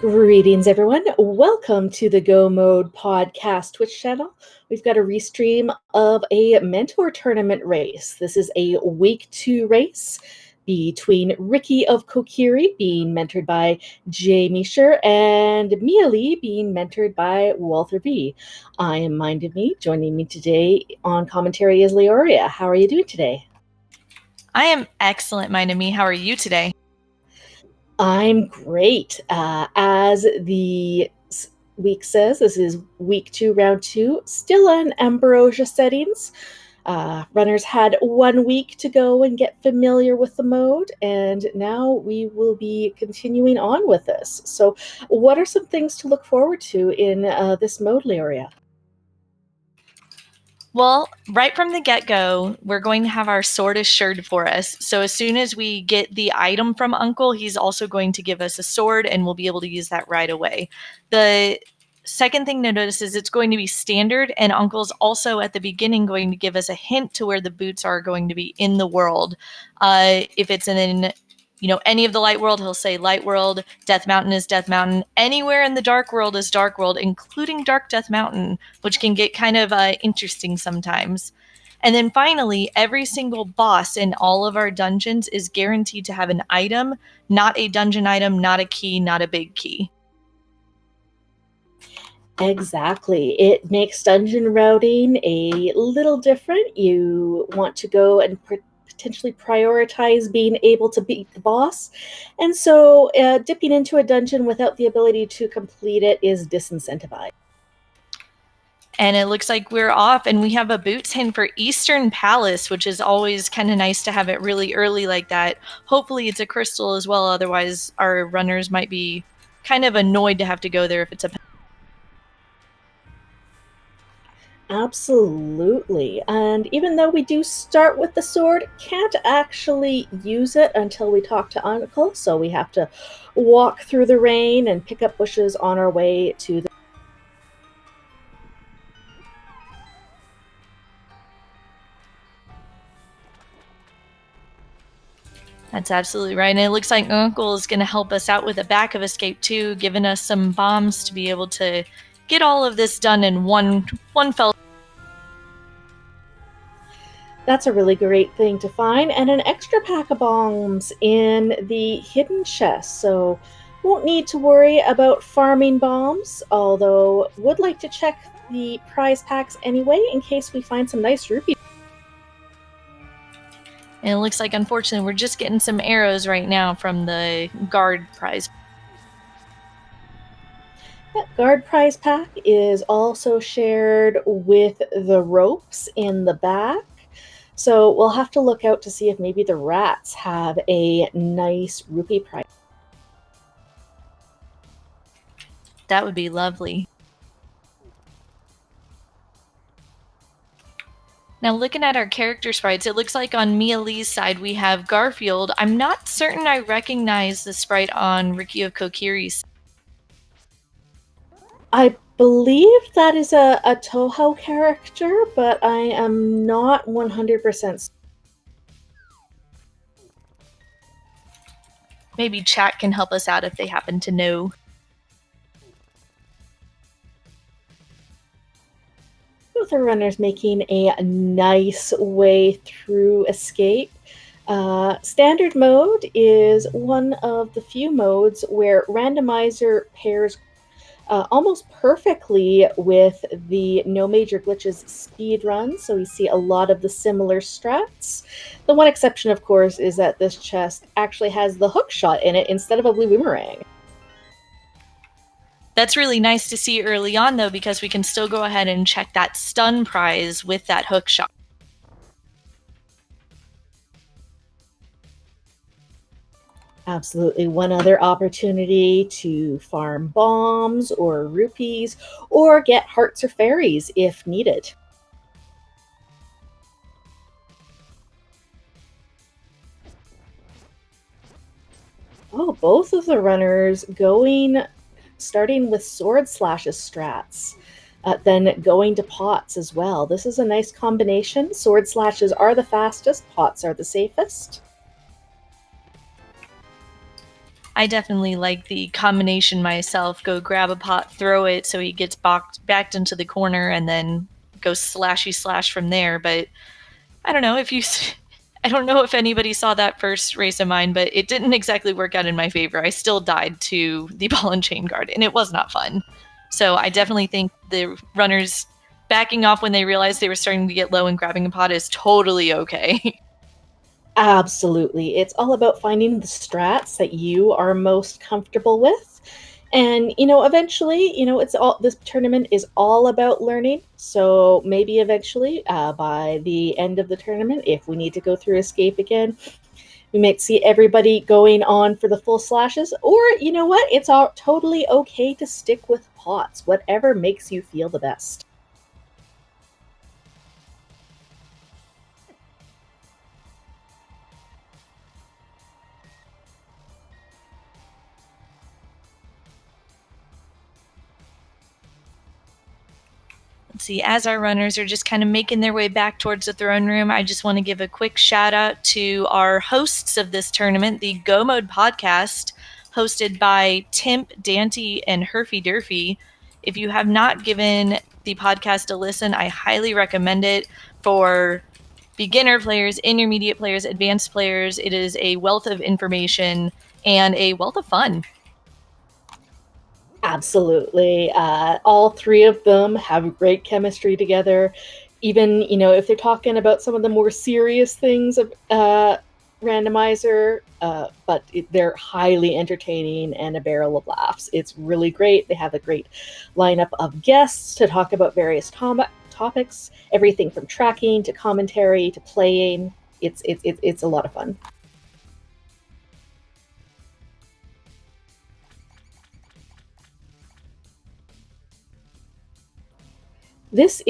Greetings, everyone. Welcome to the Go Mode podcast Twitch channel. We've got a restream of a mentor tournament race. This is a week 2 race between RickyOfKokiri, being mentored by jmeasher, and Mialee, being mentored by WaltherIV. I am mindofme. Joining me today on commentary is Laoria. How are you doing today? I am excellent, mindofme. How are you today? I'm great. As the week says, this is week 2, round 2, still on Ambrosia settings. Runners had 1 week to go and get familiar with the mode, and now we will be continuing on with this. So what are some things to look forward to in this mode, Laoria? Well, right from the get-go, we're going to have our sword assured for us. So as soon as we get the item from Uncle, he's also going to give us a sword, and we'll be able to use that right away. The second thing to notice is it's going to be standard, and Uncle's also at the beginning going to give us a hint to where the boots are going to be in the world. If it's in any of the light world, he'll say light world. Death Mountain is Death Mountain. Anywhere in the dark world is dark world, including Dark Death Mountain, which can get kind of interesting sometimes. And then finally, every single boss in all of our dungeons is guaranteed to have an item, not a dungeon item, not a key, not a big key. Exactly. It makes dungeon routing a little different. You want to go and potentially prioritize being able to beat the boss. And so dipping into a dungeon without the ability to complete it is disincentivized. And it looks like we're off, and we have a boots hint for Eastern Palace, which is always kind of nice to have it really early like that. Hopefully it's a crystal as well, otherwise our runners might be kind of annoyed to have to go there if it's a... Absolutely. And even though we do start with the sword, can't actually use it until we talk to Uncle. So we have to walk through the rain and pick up bushes on our way to the... That's absolutely right. And it looks like Uncle is going to help us out with a back of escape too, giving us some bombs to be able to get all of this done in one fell. That's a really great thing to find, and an extra pack of bombs in the hidden chest, so won't need to worry about farming bombs, although would like to check the prize packs anyway in case we find some nice rupees. And it looks like, unfortunately, we're just getting some arrows right now from the guard prize. That guard prize pack is also shared with the ropes in the back. So we'll have to look out to see if maybe the rats have a nice rupee prize. That would be lovely. Now, looking at our character sprites, it looks like on Mialee's side we have Garfield. I'm not certain I recognize the sprite on RickyOfKokiri's. I believe that is a Toho character, but I am not 100%. Maybe chat can help us out if they happen to know. Both are runners making a nice way through escape. Standard mode is one of the few modes where randomizer pairs almost perfectly with the no major glitches speed run, so we see a lot of the similar strats. The one exception, of course, is that this chest actually has the hook shot in it instead of a blue boomerang. That's really nice to see early on, though, because we can still go ahead and check that stun prize with that hook shot. Absolutely. One other opportunity to farm bombs or rupees or get hearts or fairies if needed. Oh, both of the runners starting with sword slashes strats, then going to pots as well. This is a nice combination. Sword slashes are the fastest, pots are the safest. I definitely like the combination myself. Go grab a pot, throw it so he gets backed into the corner, and then go slashy slash from there. But I don't know if you. I don't know if anybody saw that first race of mine, but it didn't exactly work out in my favor. I still died to the ball and chain guard, and it was not fun. So I definitely think the runners backing off when they realized they were starting to get low and grabbing a pot is totally okay. Absolutely. It's all about finding the strats that you are most comfortable with. And, eventually, this tournament is all about learning. So maybe eventually, by the end of the tournament, if we need to go through escape again, we might see everybody going on for the full slashes. Or, you know what? It's all totally okay to stick with pots, whatever makes you feel the best. Let's see, as our runners are just kind of making their way back towards the throne room, I just want to give a quick shout out to our hosts of this tournament, the Go Mode podcast, hosted by Timp, Dante, and Herfy Durfy. If you have not given the podcast a listen, I highly recommend it for beginner players, intermediate players, advanced players. It is a wealth of information and a wealth of fun. Absolutely. All three of them have great chemistry together. Even, if they're talking about some of the more serious things of randomizer, but they're highly entertaining and a barrel of laughs. It's really great. They have a great lineup of guests to talk about various topics, everything from tracking to commentary to playing. It's a lot of fun. This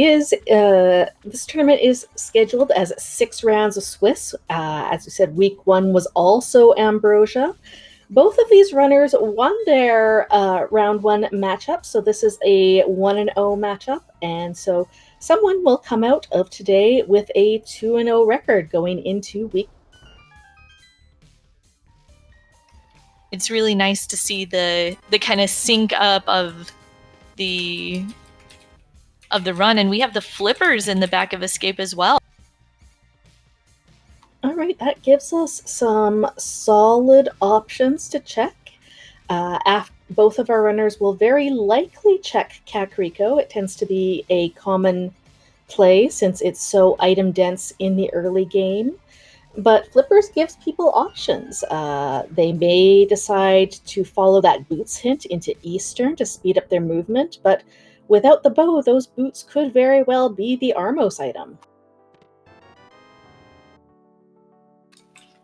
tournament is scheduled as 6 rounds of Swiss. As you said, week 1 was also Ambrosia. Both of these runners won their round 1 matchup, so this is a 1-0 matchup, and so someone will come out of today with a 2-0 record going into week. It's really nice to see the kind of sync up the of the run, and we have the flippers in the back of escape as well. All right, that gives us some solid options to check. Both of our runners will very likely check Kakariko. It tends to be a common play since it's so item dense in the early game. But Flippers gives people options. They may decide to follow that boots hint into Eastern to speed up their movement, but without the bow, those boots could very well be the Armos item.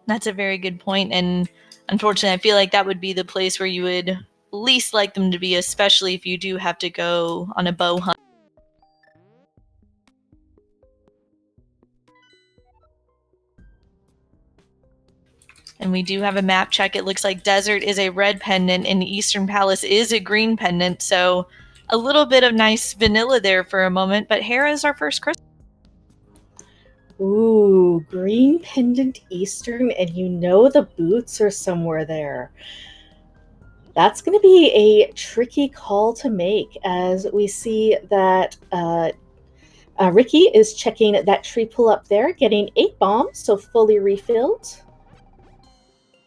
That's a very good point, and unfortunately, I feel like that would be the place where you would least like them to be, especially if you do have to go on a bow hunt. And we do have a map check. It looks like Desert is a red pendant and Eastern Palace is a green pendant, so a little bit of nice vanilla there for a moment, but Hera is our first crystal. Ooh, green pendant Eastern, and the boots are somewhere there. That's going to be a tricky call to make as we see that Ricky is checking that tree pull up there, getting 8 bombs, so fully refilled.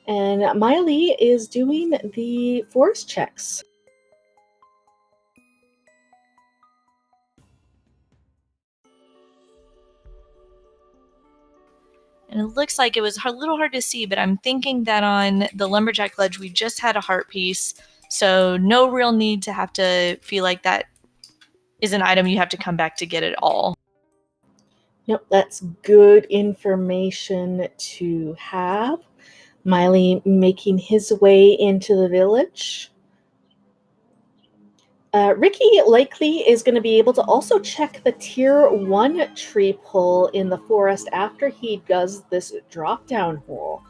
And Mialee is doing the force checks. And it looks like it was a little hard to see, but I'm thinking that on the Lumberjack Ledge, we just had a heart piece, so no real need to have to feel like that is an item you have to come back to get at all. Nope, that's good information to have. Mialee making his way into the village. Ricky likely is going to be able to also check the tier 1 tree pull in the forest after he does this drop down hole.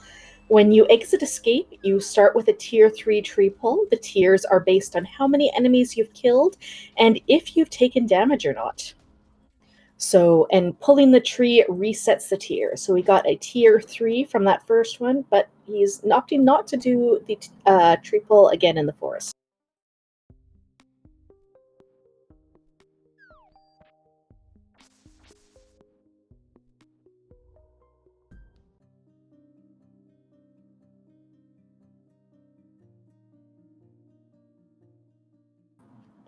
When you exit escape, you start with a tier 3 tree pull. The tiers are based on how many enemies you've killed and if you've taken damage or not. So, and pulling the tree resets the tier. So we got a tier 3 from that first one, but he's opting not to do the tree pull again in the forest.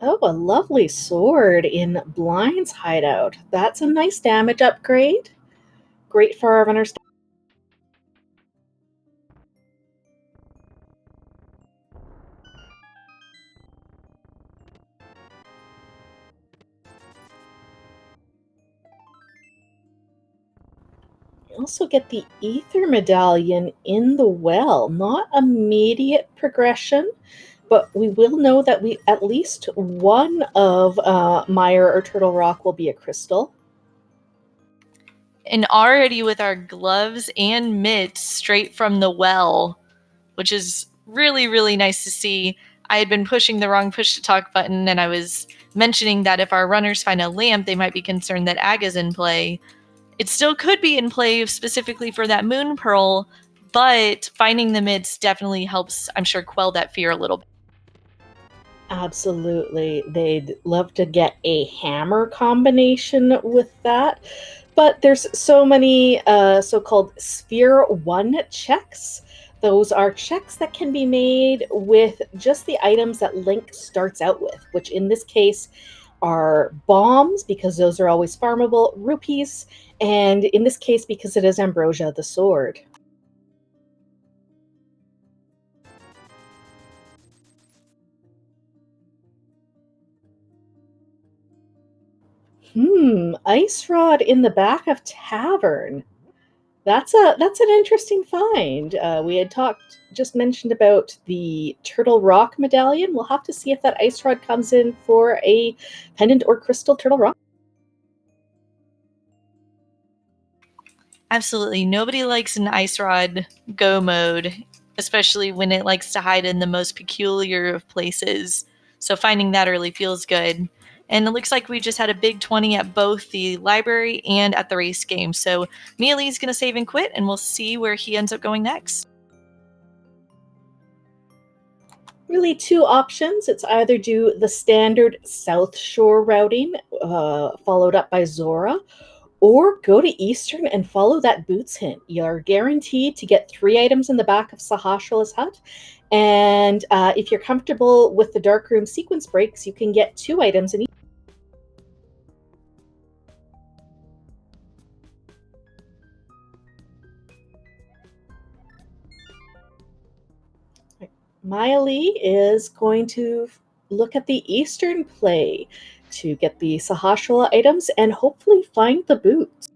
Oh, a lovely sword in Blind's hideout. That's a nice damage upgrade. Great for our runners. You also get the Ether Medallion in the well. Not immediate progression, but we will know that we at least one of Mire or Turtle Rock will be a crystal. And already with our gloves and mitts straight from the well, which is really, really nice to see. I had been pushing the wrong push to talk button, and I was mentioning that if our runners find a lamp, they might be concerned that Aga's in play. It still could be in play specifically for that moon pearl, but finding the mitts definitely helps, I'm sure, quell that fear a little bit. Absolutely. They'd love to get a hammer combination with that. But there's so many so-called Sphere 1 checks. Those are checks that can be made with just the items that Link starts out with, which in this case are bombs, because those are always farmable, rupees, and in this case, because it is Ambrosia, the sword. Ice Rod in the back of Tavern. That's an interesting find. We had just mentioned about the Turtle Rock medallion. We'll have to see if that ice rod comes in for a pendant or crystal Turtle Rock. Absolutely. Nobody likes an ice rod go mode, especially when it likes to hide in the most peculiar of places. So finding that early feels good. And it looks like we just had a big 20 at both the library and at the race game. So Mialee's going to save and quit, and we'll see where he ends up going next. Really, two options. It's either do the standard South Shore routing, followed up by Zora, or go to Eastern and follow that boots hint. You're guaranteed to get 3 items in the back of Sahasrah's hut. And if you're comfortable with the dark room sequence breaks, you can get 2 items in each. Mialee is going to look at the Eastern play to get the Sahasrah items and hopefully find the boots.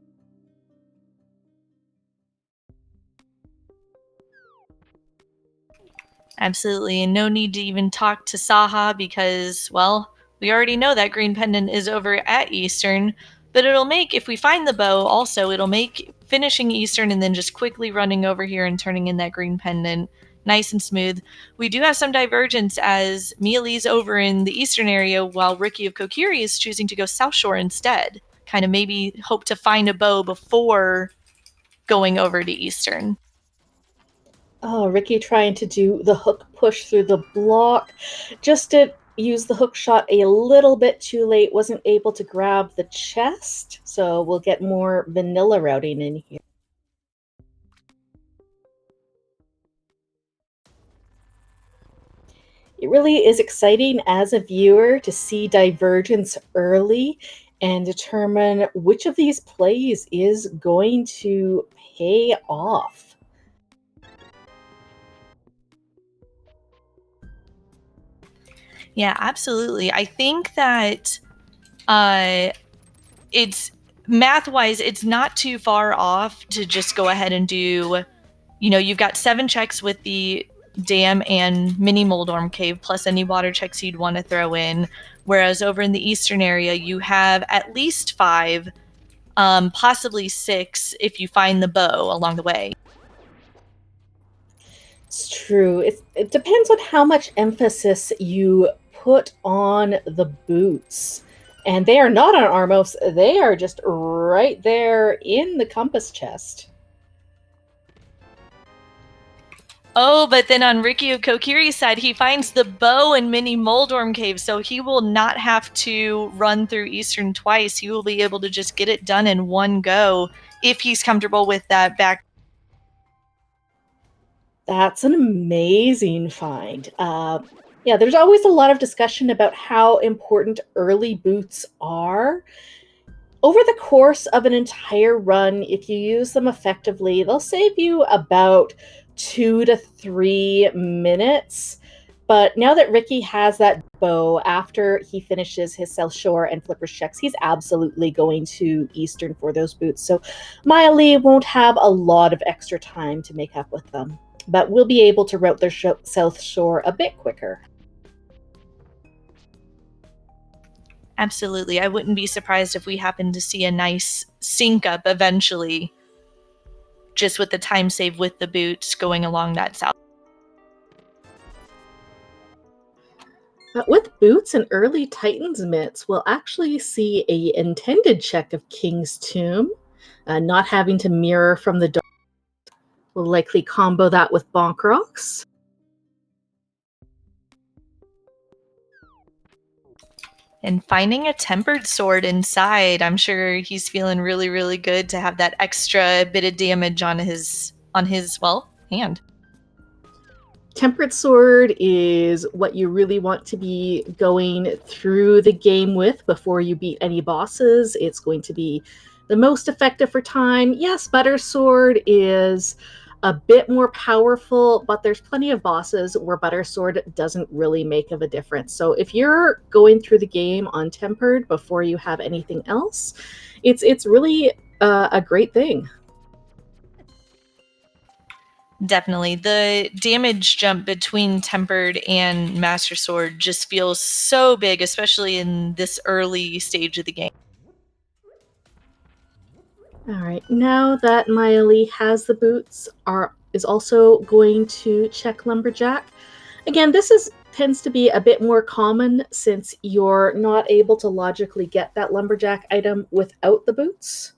Absolutely. And no need to even talk to Saha because, well, we already know that green pendant is over at Eastern. But it'll make, if we find the bow, also, it'll make finishing Eastern and then just quickly running over here and turning in that green pendant nice and smooth. We do have some divergence as Mialee's over in the Eastern area while RickyOfKokiri is choosing to go South Shore instead. Kind of maybe hope to find a bow before going over to Eastern. Oh, Ricky trying to do the hook push through the block. Just to use the hook shot a little bit too late. Wasn't able to grab the chest. So we'll get more vanilla routing in here. It really is exciting as a viewer to see divergence early and determine which of these plays is going to pay off. Yeah, absolutely. I think that it's math wise, it's not too far off to just go ahead and do, you've got 7 checks with the dam and mini Moldorm cave, plus any water checks you'd want to throw in. Whereas over in the eastern area, you have at least 5, possibly 6 if you find the bow along the way. It's true. It depends on how much emphasis you put on the boots. And they are not on Armos, they are just right there in the compass chest. Oh, but then on RickyOfKokiri's side, he finds the bow and mini Moldorm cave, so he will not have to run through Eastern twice. He will be able to just get it done in one go if he's comfortable with that back. That's an amazing find. Yeah, there's always a lot of discussion about how important early boots are. Over the course of an entire run, if you use them effectively, they'll save you about 2 to 3 minutes. But now that Ricky has that bow, after he finishes his South Shore and Flippers checks, he's absolutely going to Eastern for those boots. So Mialee won't have a lot of extra time to make up with them, but we'll be able to route their South Shore a bit quicker. Absolutely. I wouldn't be surprised if we happen to see a nice sync up eventually, just with the time save with the boots going along that south. With boots and early Titan's mitts, we'll actually see a intended check of King's Tomb, not having to mirror from the dark. We'll likely combo that with Bonk Rocks. And finding a tempered sword inside, I'm sure he's feeling really, really good to have that extra bit of damage on his hand. Tempered Sword is what you really want to be going through the game with before you beat any bosses. It's going to be the most effective for time. Yes, Butter Sword is a bit more powerful, but there's plenty of bosses where Butter Sword doesn't really make of a difference. So if you're going through the game on Tempered before you have anything else, it's really a great thing. Definitely. The damage jump between Tempered and Master Sword just feels so big, especially in this early stage of the game. All right, now that Mialee has the boots, is also going to check Lumberjack. Again, tends to be a bit more common since you're not able to logically get that Lumberjack item without the boots.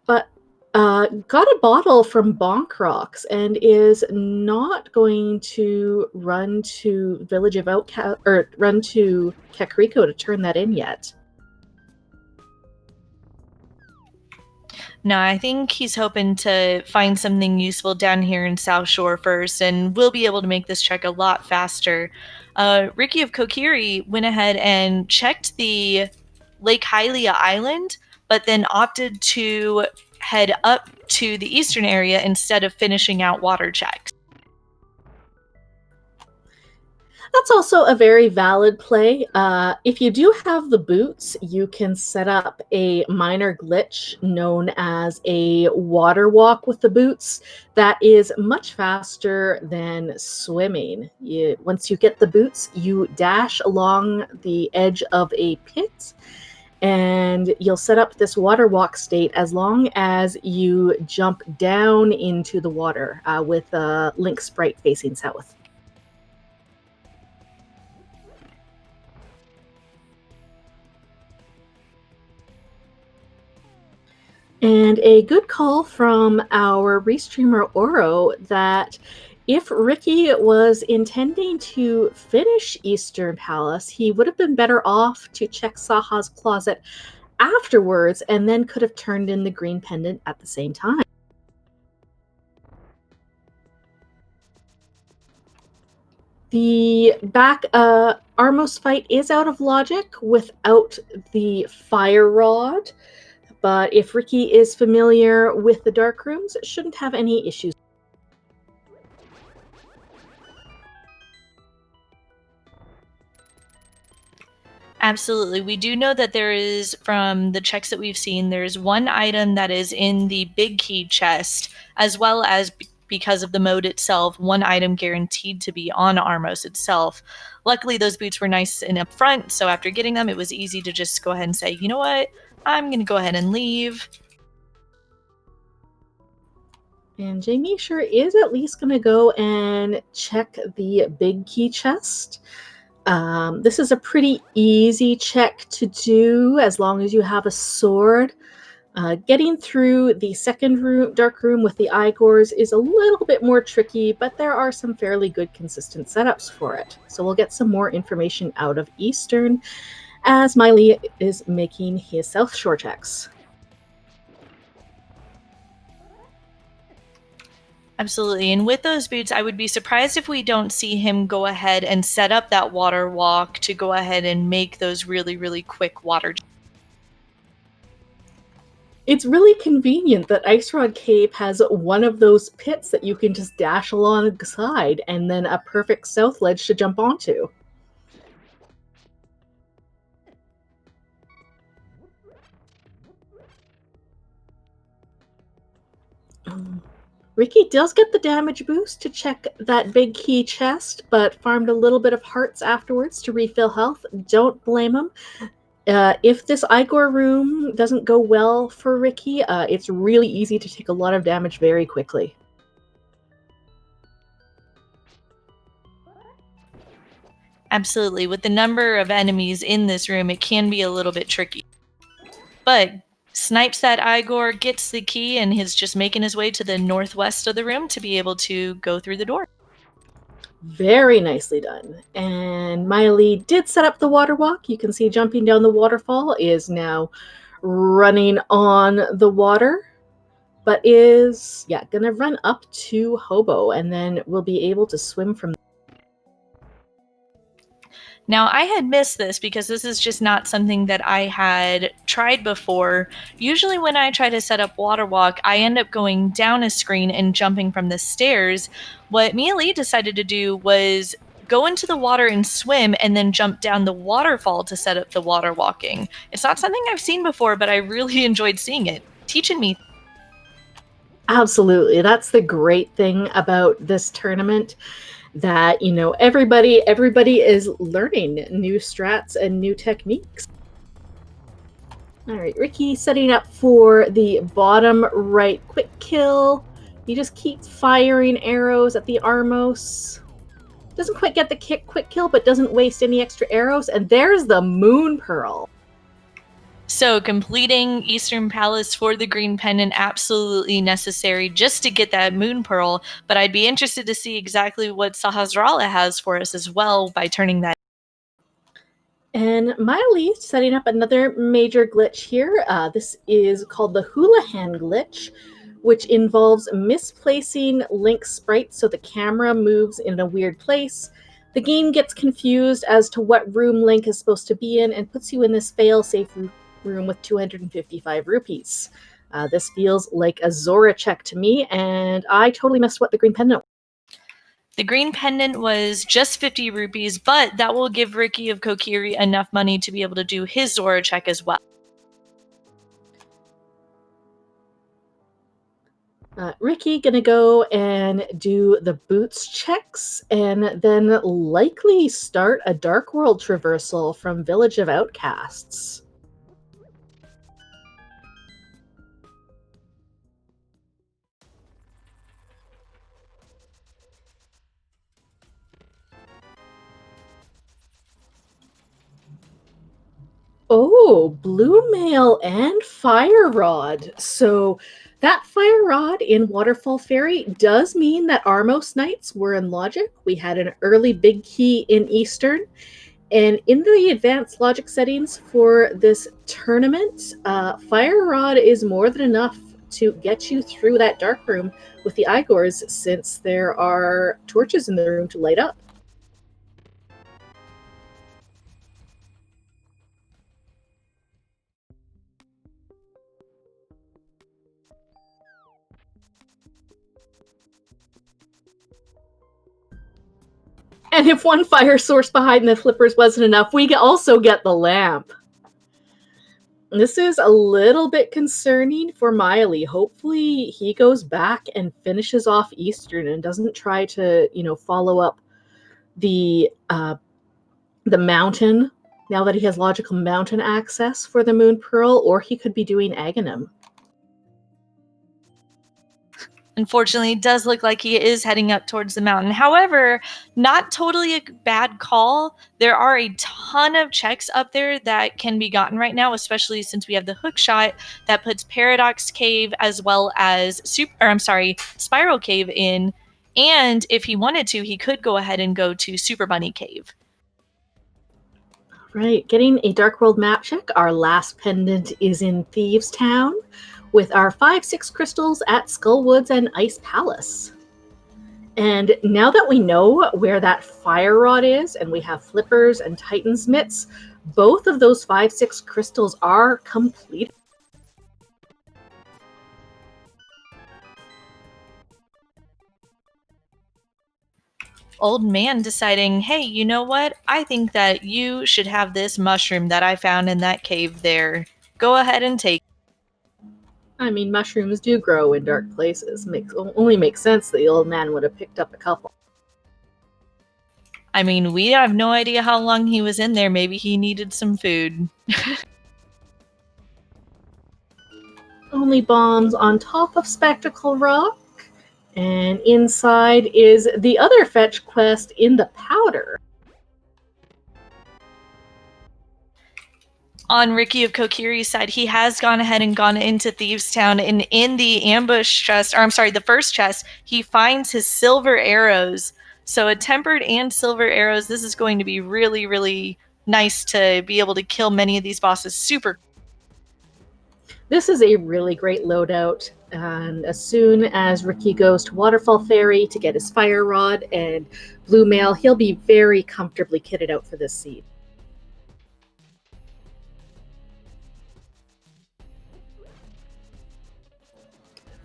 But got a bottle from Bonk Rocks and is not going to run to Village of Outcast or run to Kakariko to turn that in yet. No, I think he's hoping to find something useful down here in South Shore first, and we'll be able to make this trek a lot faster. RickyOfKokiri went ahead and checked the Lake Hylia Island, but then opted to head up to the eastern area instead of finishing out water checks. That's also a very valid play. If you do have the boots, you can set up a minor glitch known as a water walk with the boots that is much faster than swimming. Once you get the boots, you dash along the edge of a pit and you'll set up this water walk state as long as you jump down into the water with Link Sprite facing south. And a good call from our Restreamer Oro that if Ricky was intending to finish Eastern Palace, he would have been better off to check Saha's closet afterwards and then could have turned in the green pendant at the same time. The back Armos fight is out of logic without the fire rod. But if Ricky is familiar with the dark rooms, it shouldn't have any issues. Absolutely. We do know that there is, from the checks that we've seen, there's one item that is in the big key chest, as well as because of the mode itself, one item guaranteed to be on Armos itself. Luckily, those boots were nice and up front, so after getting them, it was easy to just go ahead and say, you know what, I'm going to go ahead and leave. And jmeasher is at least going to go and check the big key chest. This is a pretty easy check to do as long as you have a sword. Getting through the second room, dark room with the Igors is a little bit more tricky, but there are some fairly good consistent setups for it. So we'll get some more information out of Eastern as Mialee is making his South Shore checks. Absolutely. And with those boots, I would be surprised if we don't see him go ahead and set up that water walk to go ahead and make those really, really quick water. It's really convenient that Ice Rod Cave has one of those pits that you can just dash alongside and then a perfect south ledge to jump onto. Ricky does get the damage boost to check that big key chest, but farmed a little bit of hearts afterwards to refill health. Don't blame him. If this Igor room doesn't go well for Ricky, it's really easy to take a lot of damage very quickly. Absolutely. With the number of enemies in this room, it can be a little bit tricky. But snipes that Igor, gets the key, and is just making his way to the northwest of the room to be able to go through the door. Very nicely done. And Mialee did set up the water walk. You can see jumping down the waterfall is now running on the water, but is, going to run up to Hobo, and then we'll be able to swim from there. Now, I had missed this because this is just not something that I had tried before. Usually when I try to set up water walk, I end up going down a screen and jumping from the stairs. What Mialee decided to do was go into the water and swim and then jump down the waterfall to set up the water walking. It's not something I've seen before, but I really enjoyed seeing it, teaching me. Absolutely. That's the great thing about this tournament, that everybody is learning new strats and new techniques. All right, Ricky setting up for the bottom right quick kill. He just keeps firing arrows at the Armos. Doesn't quite get the quick kill, but doesn't waste any extra arrows. And there's the Moon Pearl. So completing Eastern Palace for the green pendant, absolutely necessary just to get that Moon Pearl, but I'd be interested to see exactly what Sahasrara has for us as well by turning that. And Mialee setting up another major glitch here. This is called the Houlihan glitch, which involves misplacing Link sprites so the camera moves in a weird place. The game gets confused as to what room Link is supposed to be in and puts you in this fail-safe room with 255 rupees. This feels like a Zora check to me, and I totally missed what the green pendant was. The green pendant was just 50 rupees, but that will give Ricky of Kokiri enough money to be able to do his Zora check as well. Ricky gonna go and do the boots checks and then likely start a Dark World traversal from Village of Outcasts. Oh, Blue Mail and Fire Rod. So that Fire Rod in Waterfall Ferry does mean that Armos Knights were in Logic. We had an early big key in Eastern. And in the advanced Logic settings for this tournament, Fire Rod is more than enough to get you through that dark room with the Igors, since there are torches in the room to light up. And if one fire source behind the flippers wasn't enough, we also get the lamp. This is a little bit concerning for Mialee. Hopefully he goes back and finishes off Eastern and doesn't try to, follow up the mountain now that he has logical mountain access for the Moon Pearl, or he could be doing Aghanim. Unfortunately, it does look like he is heading up towards the mountain. However, not totally a bad call. There are a ton of checks up there that can be gotten right now, especially since we have the hook shot that puts Paradox Cave as well as Spiral Cave in. And if he wanted to, he could go ahead and go to Super Bunny Cave. Right, getting a Dark World map check. Our last pendant is in Thieves Town with our 5-6 crystals at Skullwoods and Ice Palace. And now that we know where that fire rod is and we have flippers and Titan's mitts, both of those 5-6 crystals are completed. Old man deciding, hey, you know what? I think that you should have this mushroom that I found in that cave there. Go ahead and take. I mean, mushrooms do grow in dark places. Only makes sense that the old man would have picked up a couple. I mean, we have no idea how long he was in there. Maybe he needed some food. Only bombs on top of Spectacle Rock. And inside is the other fetch quest in the powder. On Ricky of Kokiri's side, he has gone ahead and gone into Thieves Town, and in the ambush chest, or I'm sorry, the first chest, he finds his silver arrows. So a tempered and silver arrows. This is going to be really, really nice to be able to kill many of these bosses super. This is a really great loadout, and as soon as Ricky goes to Waterfall Ferry to get his fire rod and blue mail, he'll be very comfortably kitted out for this seed.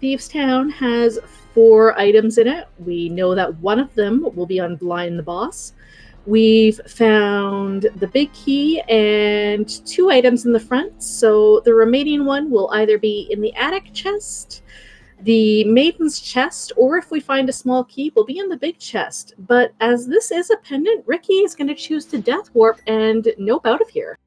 Thieves Town has 4 items in it. We know that one of them will be on Blind the Boss. We've found the big key and 2 items in the front, so the remaining one will either be in the attic chest, the maiden's chest, or if we find a small key, will be in the big chest. But as this is a pendant, Ricky is going to choose to death warp and nope out of here.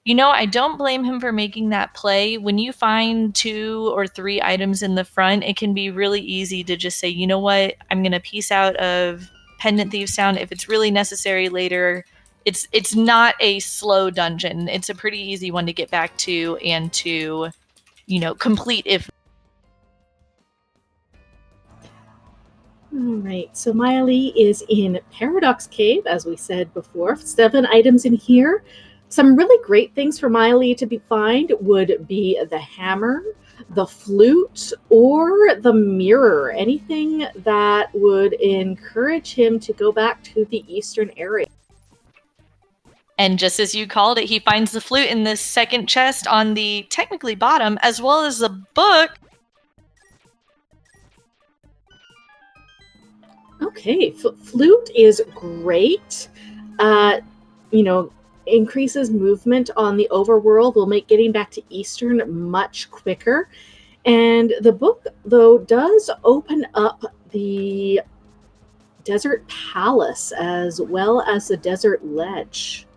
You know, I don't blame him for making that play. When you find 2 or 3 items in the front, it can be really easy to just say, you know what, I'm going to peace out of Pendant Thieves Town if it's really necessary later. It's not a slow dungeon. It's a pretty easy one to get back to and to, you know, complete if. All right, so Mialee is in Paradox Cave, as we said before. 7 items in here. Some really great things for Mialee to find would be the hammer, the flute, or the mirror. Anything that would encourage him to go back to the eastern area. And just as you called it, he finds the flute in the second chest on the technically bottom, as well as the book. Okay, flute is great. You know, increases movement on the overworld, will make getting back to Eastern much quicker. And the book, though, does open up the Desert Palace as well as the Desert Ledge.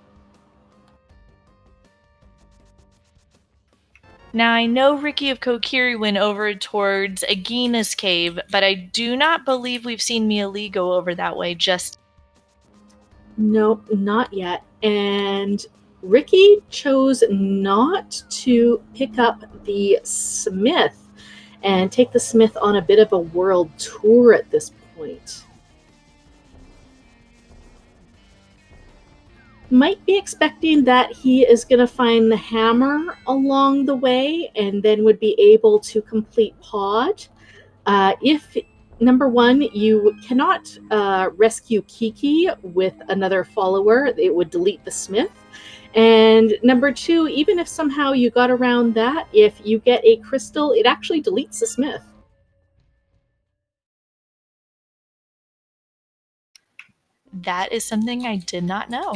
Now, I know Ricky of Kokiri went over towards Agina's cave, but I do not believe we've seen Mialee go over that way just. Nope, not yet. And Ricky chose not to pick up the Smith and take the Smith on a bit of a world tour at this point. Might be expecting that he is going to find the hammer along the way and then would be able to complete Pod. If number 1, you cannot rescue Kiki with another follower, it would delete the Smith. And number 2, even if somehow you got around that, if you get a crystal, it actually deletes the Smith. That is something I did not know.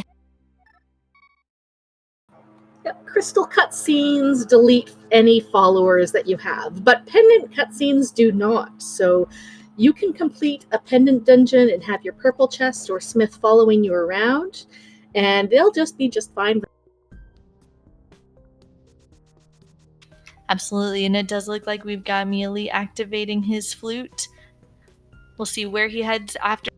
Crystal cutscenes delete any followers that you have, but pendant cutscenes do not. So you can complete a pendant dungeon and have your purple chest or Smith following you around, and they'll just be just fine. Absolutely, and it does look like we've got Mialee activating his flute. We'll see where he heads after.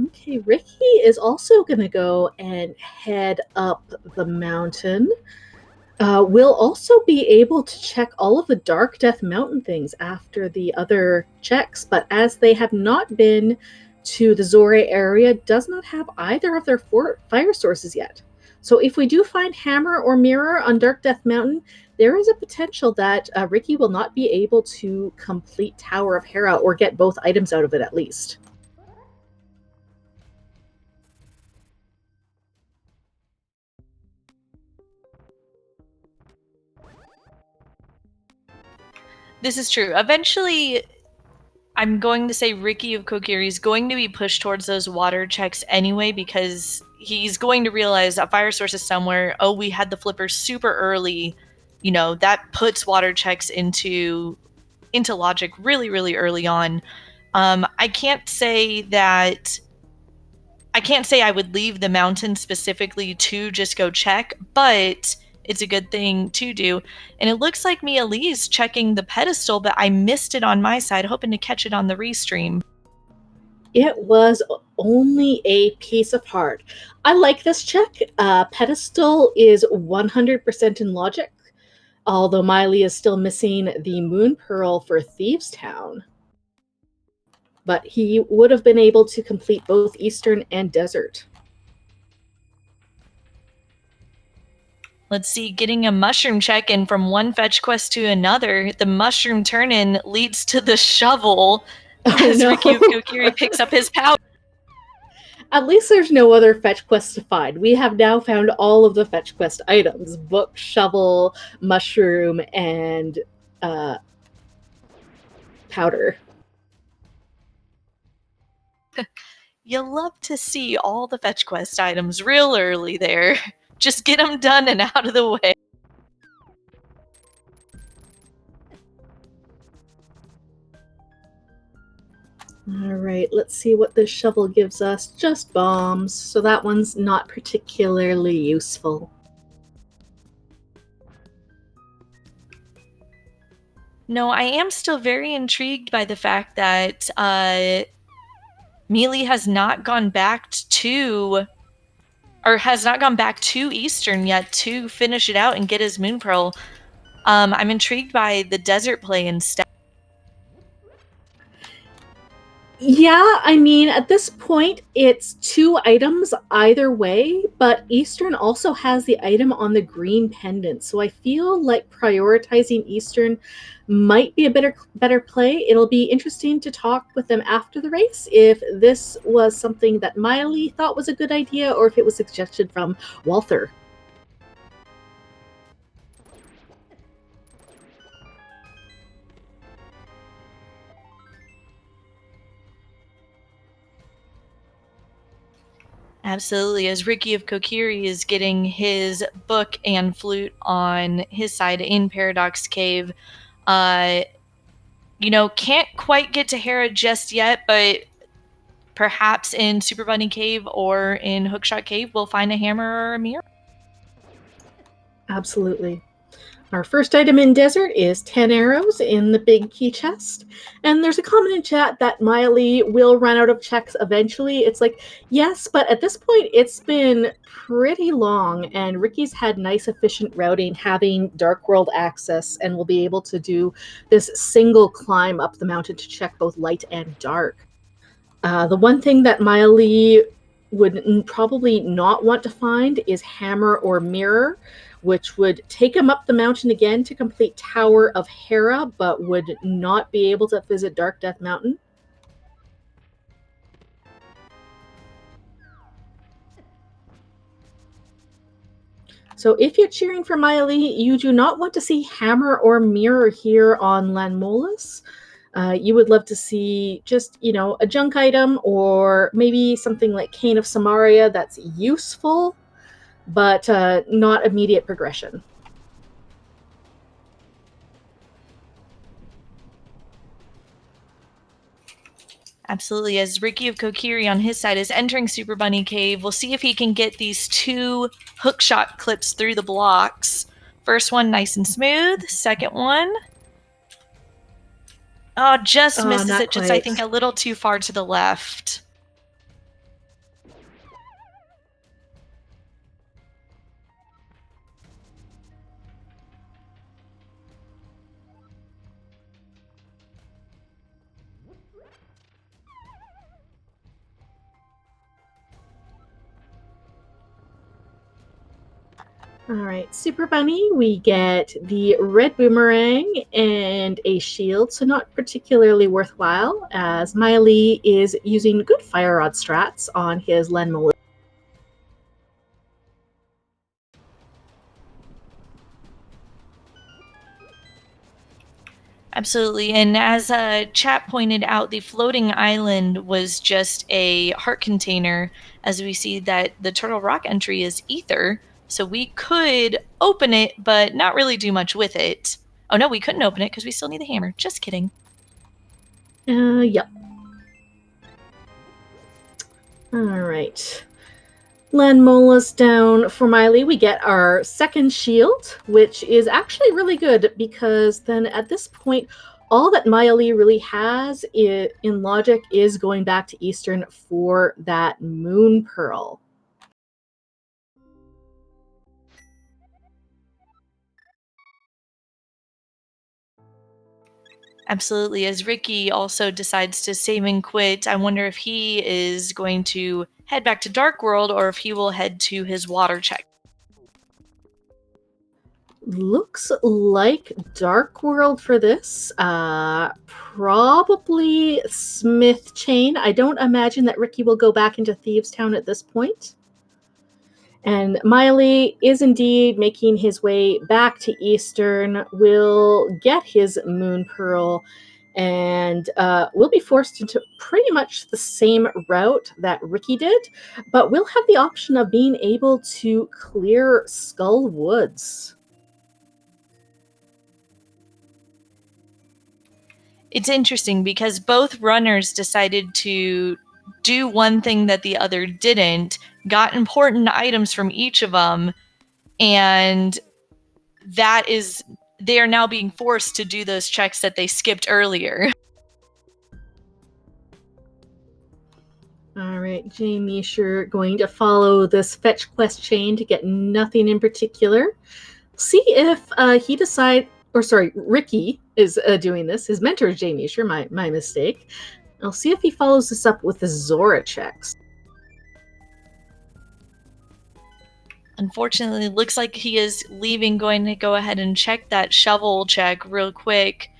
Okay, Ricky is also going to go and head up the mountain. We'll also be able to check all of the Dark Death Mountain things after the other checks, but as they have not been to the Zore area, does not have either of their fire sources yet. So if we do find Hammer or Mirror on Dark Death Mountain, there is a potential that Ricky will not be able to complete Tower of Hera or get both items out of it at least. This is true. Eventually, I'm going to say Ricky of Kokiri is going to be pushed towards those water checks anyway, because he's going to realize a fire source is somewhere. Oh, we had the flipper super early. You know, that puts water checks into logic really, really early on. I can't say I would leave the mountain specifically to just go check, but it's a good thing to do. And it looks like Mialee's checking the pedestal, but I missed it on my side, hoping to catch it on the restream. It was only a piece of heart. I like this check. Pedestal is 100% in logic, although Mialee is still missing the Moon Pearl for Thieves Town. But he would have been able to complete both Eastern and Desert. Let's see, getting a mushroom check in from one fetch quest to another. The mushroom turn-in leads to the shovel as Ricky of Kokiri picks up his powder. At least there's no other fetch quests to find. We have now found all of the fetch quest items: book, shovel, mushroom, and powder. You'll love to see all the fetch quest items real early there. Just get them done and out of the way. All right, let's see what this shovel gives us. Just bombs, so that one's not particularly useful. No, I am still very intrigued by the fact that Mialee has not gone back to Eastern yet to finish it out and get his Moon Pearl. I'm intrigued by the desert play instead. Yeah, I mean, at this point, it's 2 items either way, but Eastern also has the item on the green pendant, so I feel like prioritizing Eastern might be a better play. It'll be interesting to talk with them after the race if this was something that Mialee thought was a good idea or if it was suggested from Walther. Absolutely. As Ricky of Kokiri is getting his book and flute on his side in Paradox Cave, can't quite get to Hera just yet, but perhaps in Super Bunny Cave or in Hookshot Cave, we'll find a hammer or a mirror. Absolutely. Our first item in Desert is 10 arrows in the big key chest. And there's a comment in chat that Mialee will run out of checks eventually. It's like, yes, but at this point, it's been pretty long, and Ricky's had nice, efficient routing, having Dark World access, and will be able to do this single climb up the mountain to check both light and dark. The one thing that Mialee would probably not want to find is Hammer or Mirror, which would take him up the mountain again to complete Tower of Hera, but would not be able to visit Dark Death Mountain. So if you're cheering for Mialee, you do not want to see Hammer or Mirror here on Lanmolas. You would love to see just, a junk item or maybe something like Cane of Samaria that's useful, but not immediate progression. Absolutely. As Ricky of Kokiri on his side is entering Super Bunny Cave, we'll see if he can get these 2 hookshot clips through the blocks. First one, nice and smooth. Second one, oh, just misses it. Just, I think, a little too far to the left. All right, Super Bunny, we get the red boomerang and a shield, so not particularly worthwhile, as Mialee is using good fire rod strats on his Lenmo. Absolutely. And as chat pointed out, the floating island was just a heart container, as we see that the Turtle Rock entry is ether. So we could open it, but not really do much with it. Oh no, we couldn't open it because we still need the hammer. Just kidding. Yep. All right. Landmola's down for Mialee. We get our second shield, which is actually really good because then at this point, all that Mialee really has in logic is going back to Eastern for that moon pearl. Absolutely. As Ricky also decides to save and quit, I wonder if he is going to head back to Dark World or if he will head to his water check. Looks like Dark World for this. Probably Smith Chain. I don't imagine that Ricky will go back into Thieves Town at this point. And Mialee is indeed making his way back to Eastern, will get his Moon Pearl, and will be forced into pretty much the same route that Ricky did, but will have the option of being able to clear Skull Woods. It's interesting because both runners decided to do one thing that the other didn't, got important items from each of them, and that is, they are now being forced to do those checks that they skipped earlier. All right, jmeasher going to follow this fetch quest chain to get nothing in particular. See if he decides, or sorry, Ricky is doing this. His mentor is jmeasher, my mistake. I'll see if he follows this up with the Zora checks. Unfortunately, it looks like he is leaving, going to go ahead and check that shovel check real quick.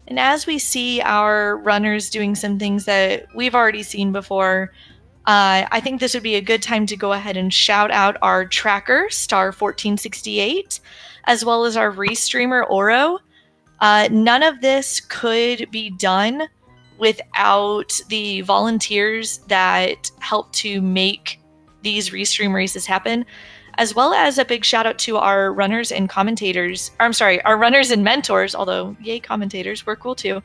And as we see our runners doing some things that we've already seen before, I think this would be a good time to go ahead and shout out our tracker, Star 1468, as well as our Restreamer Oro. None of this could be done without the volunteers that help to make these Restream races happen, as well as a big shout out to our runners and commentators. Or, I'm sorry, our runners and mentors, although, yay, commentators, we're cool too.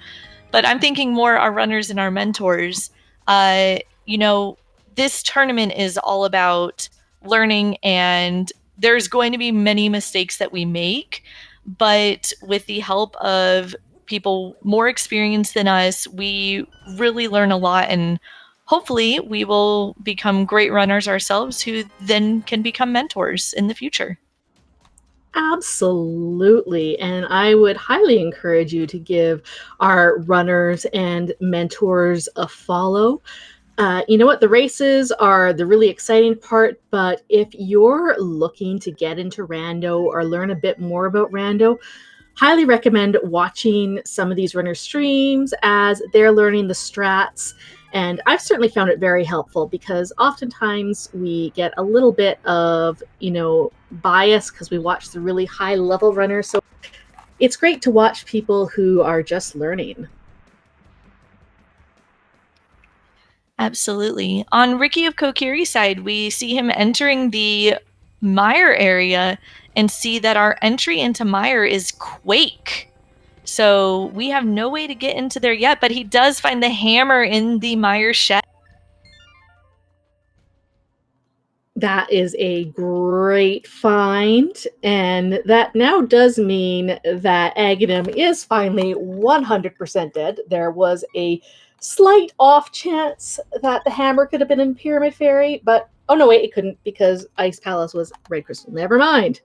But I'm thinking more our runners and our mentors. You know, this tournament is all about learning, and there's going to be many mistakes that we make, but with the help of people more experienced than us, we really learn a lot, and hopefully we will become great runners ourselves who then can become mentors in the future. Absolutely. And I would highly encourage you to give our runners and mentors a follow. You know what? The races are the really exciting part, but if you're looking to get into Rando or learn a bit more about Rando, highly recommend watching some of these runner streams as they're learning the strats. And I've certainly found it very helpful because oftentimes we get a little bit of, bias because we watch the really high level runners. So it's great to watch people who are just learning. Absolutely. On Ricky of Kokiri's side, we see him entering the mire area and see that our entry into mire is quake. So we have no way to get into there yet, but he does find the hammer in the mire shed. That is a great find, and that now does mean that Aghanim is finally 100% dead. There was a slight off chance that the hammer could have been in Pyramid Fairy, but oh no, wait, it couldn't because Ice Palace was Red Crystal. Never mind.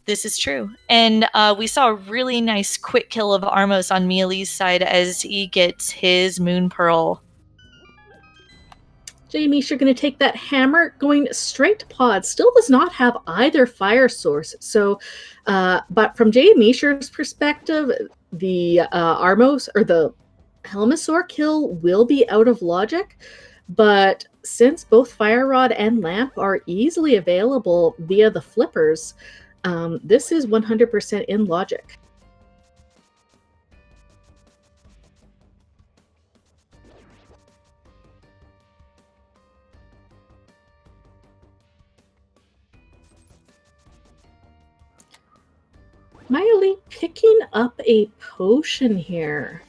This is true. And we saw a really nice quick kill of Armos on Mialee's side as he gets his Moon Pearl. jmeasher going to take that hammer, going straight to Pod. Still does not have either fire source. So, but from jmeasher's perspective, the Armos or the Helmasaur kill will be out of logic. But since both Fire Rod and Lamp are easily available via the flippers, this is 100% in logic. Mialee picking up a potion here.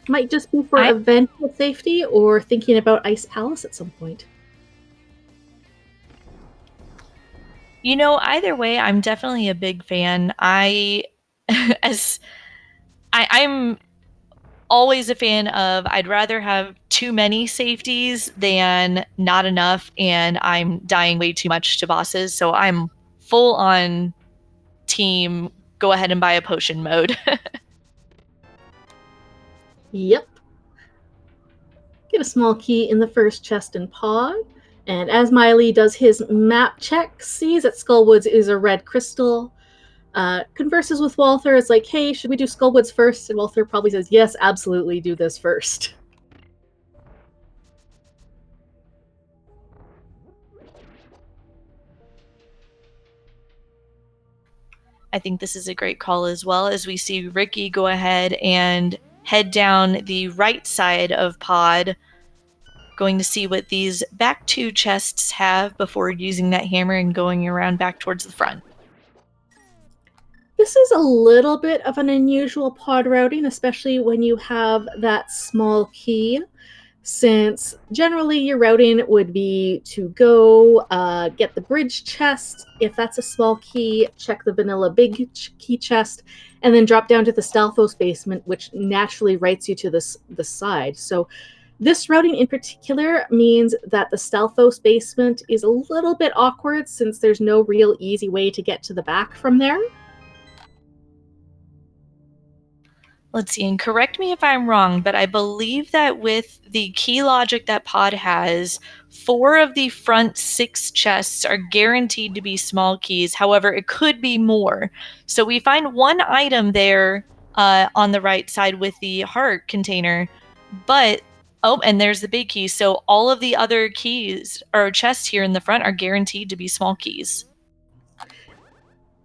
Might just be for eventual safety or thinking about Ice Palace at some point. You know, either way, I'm definitely a big fan. I'm always a fan of I'd rather have too many safeties than not enough, and I'm dying way too much to bosses. So I'm full on team go ahead and buy a potion mode. Yep. Get a small key in the first chest in Pod. And as Mialee does his map check, sees that Skullwoods is a red crystal, converses with Walther. It's like, hey, should we do Skullwoods first? And Walther probably says, yes, absolutely, do this first. I think this is a great call as well, as we see Ricky go ahead and head down the right side of Pod, going to see what these back two chests have before using that hammer and going around back towards the front. This is a little bit of an unusual pod routing, especially when you have that small key, since generally your routing would be to go get the bridge chest. If that's a small key, check the vanilla big key chest, and then drop down to the Stalfos basement, which naturally writes you to the side. So this routing in particular means that the Stalfos basement is a little bit awkward since there's no real easy way to get to the back from there. Let's see, and correct me if I'm wrong, but I believe that with the key logic that Pod has, 4 of the front 6 chests are guaranteed to be small keys. However, it could be more. So we find one item there on the right side with the heart container, but oh, and there's the big key. So all of the other keys or chests here in the front are guaranteed to be small keys.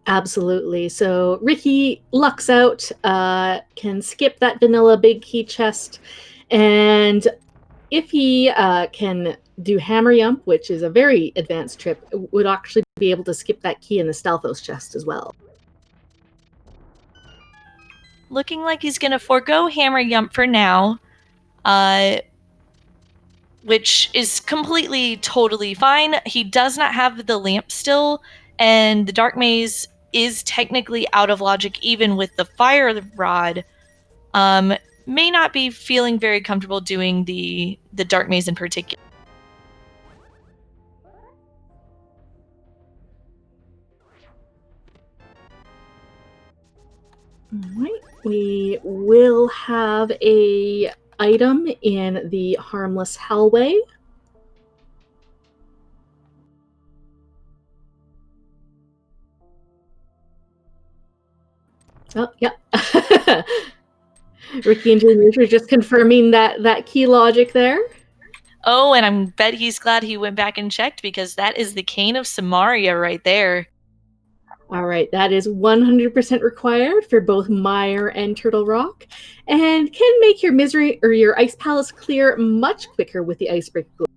Absolutely. So Ricky lucks out, can skip that vanilla big key chest, and if he can do Hammer Yump, which is a very advanced trip, would actually be able to skip that key in the Stalfos chest as well. Looking like he's going to forego Hammer Yump for now, which is completely, totally fine. He does not have the lamp still, and the Dark Maze is technically out of logic even with the Fire Rod. May not be feeling very comfortable doing the Dark Maze in particular. All right, we will have a item in the Harmless Hallway. Oh, yeah. Ricky and James are just confirming that key logic there. Oh, and I bet he's glad he went back and checked, because that is the Cane of Samaria right there. All right, that is 100% required for both Mire and Turtle Rock, and can make your misery or your ice palace clear much quicker with the icebreaker glue.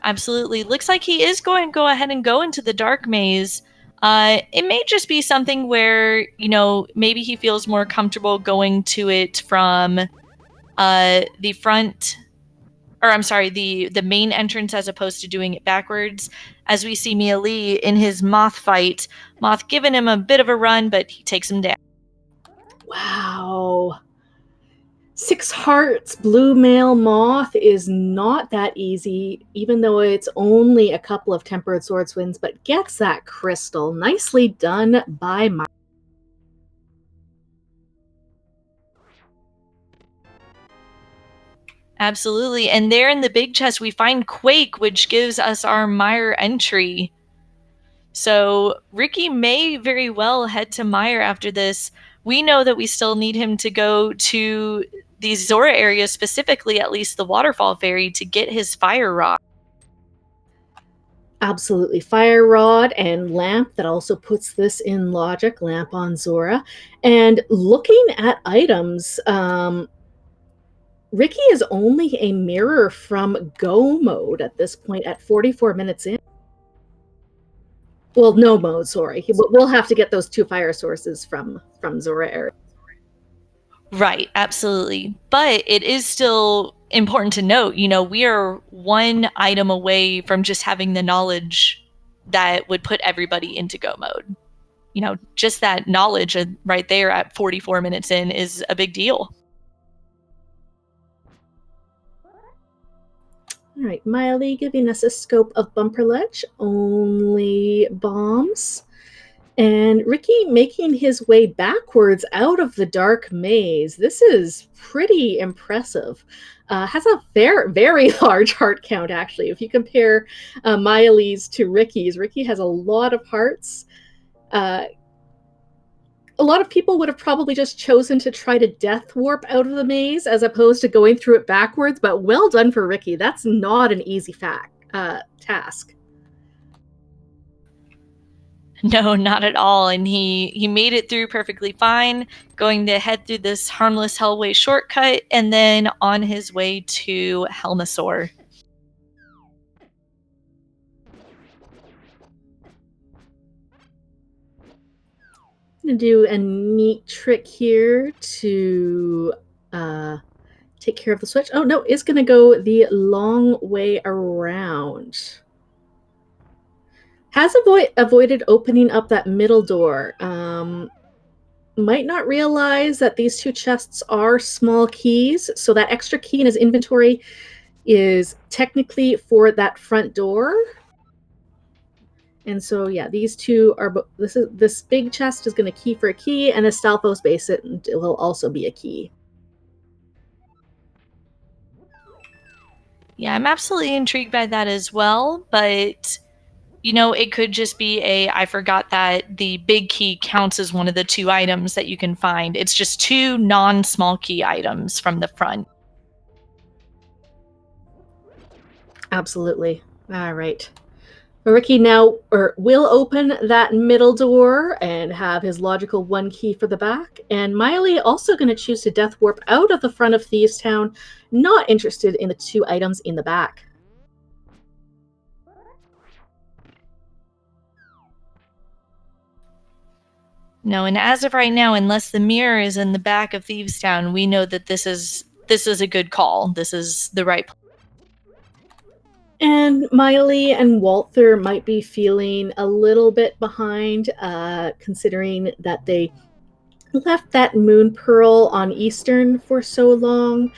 Absolutely. Looks like he is going to go ahead and go into the dark maze. It may just be something where, maybe he feels more comfortable going to it from the front, or I'm sorry, the main entrance as opposed to doing it backwards. As we see Mialee in his Moth fight, Moth giving him a bit of a run, but he takes him down. Wow. 6 hearts, blue male moth is not that easy, even though it's only a couple of tempered swordswinds, but gets that crystal. Nicely done by my. Absolutely. And there in the big chest, we find Quake, which gives us our Mire entry. So Ricky may very well head to Mire after this. We know that we still need him to go to the Zora area, specifically at least the Waterfall Ferry, to get his fire rod. Absolutely. Fire rod and lamp. That also puts this in logic. Lamp on Zora. And looking at items, Ricky is only a mirror from go mode at this point at 44 minutes in. Well, no mode, sorry. We'll have to get those 2 fire sources from Zora area. Right, absolutely. But it is still important to note, we are 1 item away from just having the knowledge that would put everybody into go mode. Just that knowledge right there at 44 minutes in is a big deal. All right, Mialee giving us a scope of bumper ledge, only bombs. And Ricky making his way backwards out of the dark maze. This is pretty impressive. Has a very, very large heart count, actually. If you compare Mialee's to Ricky's, Ricky has a lot of hearts. A lot of people would have probably just chosen to try to death warp out of the maze as opposed to going through it backwards, but well done for Ricky. That's not an easy task. No, not at all. And he made it through perfectly fine, going to head through this harmless Hellway shortcut, and then on his way to Helmasaur. I'm going to do a neat trick here to take care of the switch. Oh, no, it's going to go the long way around. Has avoided opening up that middle door. Might not realize that these 2 chests are small keys, so that extra key in his inventory is technically for that front door. And so, yeah, these 2 are. This big chest is going to key for a key, and the Stalfos Basin will also be a key. Yeah, I'm absolutely intrigued by that as well, but it could just be I forgot that the big key counts as one of the 2 items that you can find. It's just 2 non-small key items from the front. Absolutely. All right. Ricky now will open that middle door and have his logical 1 key for the back. And Mialee also going to choose to death warp out of the front of Thieves Town, not interested in the 2 items in the back. No, and as of right now, unless the mirror is in the back of Thieves Town, we know that this is a good call. This is the right place. And Mialee and Walther might be feeling a little bit behind, considering that they left that moon pearl on Eastern for so long.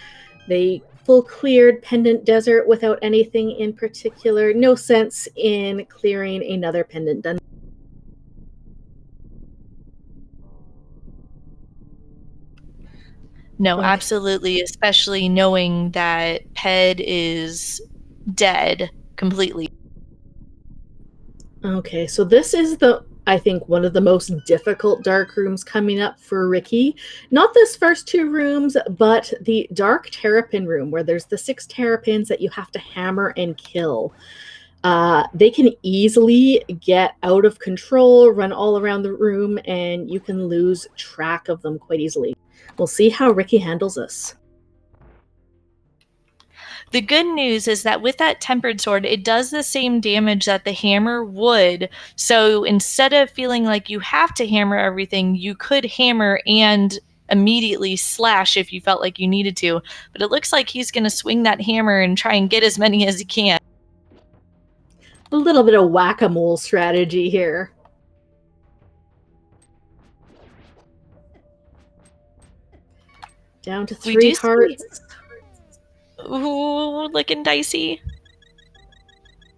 They full cleared Pendant Desert without anything in particular. No sense in clearing another Pendant Dungeon. No, absolutely, especially knowing that Ped is dead completely. Okay, so this is I think one of the most difficult dark rooms coming up for Ricky. Not this first 2 rooms, but the dark terrapin room where there's the 6 terrapins that you have to hammer and kill. They can easily get out of control, run all around the room, and you can lose track of them quite easily. We'll see how Ricky handles this. The good news is that with that tempered sword, it does the same damage that the hammer would. So instead of feeling like you have to hammer everything, you could hammer and immediately slash if you felt like you needed to. But it looks like he's going to swing that hammer and try and get as many as he can. A little bit of whack-a-mole strategy here. Down to 3 hearts. Ooh, looking dicey.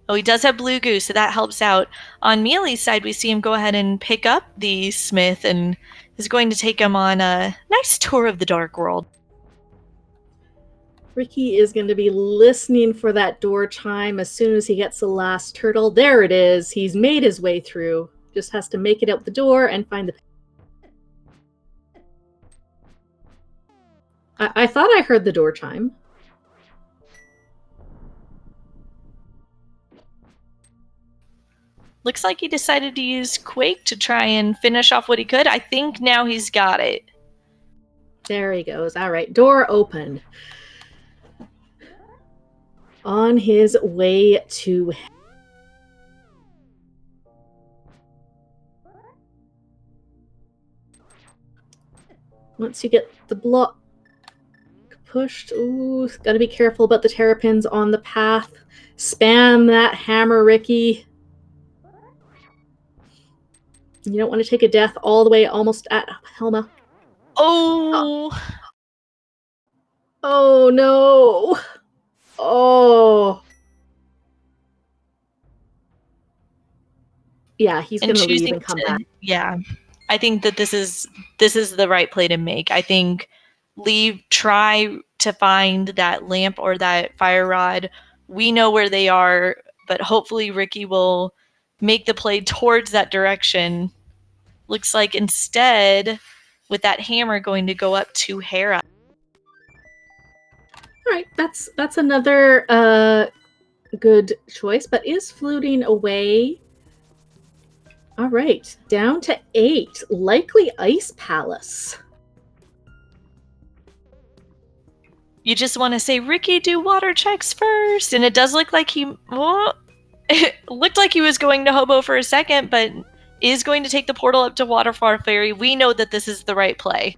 Oh, he does have blue goo, so that helps out. On Mialee's side, we see him go ahead and pick up the smith and is going to take him on a nice tour of the dark world. Ricky is going to be listening for that door chime as soon as he gets the last turtle. There it is. He's made his way through. Just has to make it out the door and find the... I thought I heard the door chime. Looks like he decided to use Quake to try and finish off what he could. I think now he's got it. There he goes. All right, door open. On his way to... Once you get the block pushed, ooh, gotta be careful about the terrapins on the path. Spam that hammer, Ricky. You don't want to take a death all the way almost at Helma. Oh! Oh, no! Oh! Yeah, he's going to leave and come back. Yeah. I think that this is the right play to make. I think try to find that lamp or that fire rod. We know where they are, but hopefully Ricky will make the play towards that direction. Looks like instead, with that hammer going to go up to Hera. All right, that's another good choice, but is floating away. All right, down to 8. Likely Ice Palace. You just want to say, Ricky, do water checks first. And it does look like it looked like he was going to Hobo for a second, but is going to take the portal up to Waterfall Fairy. We know that this is the right play.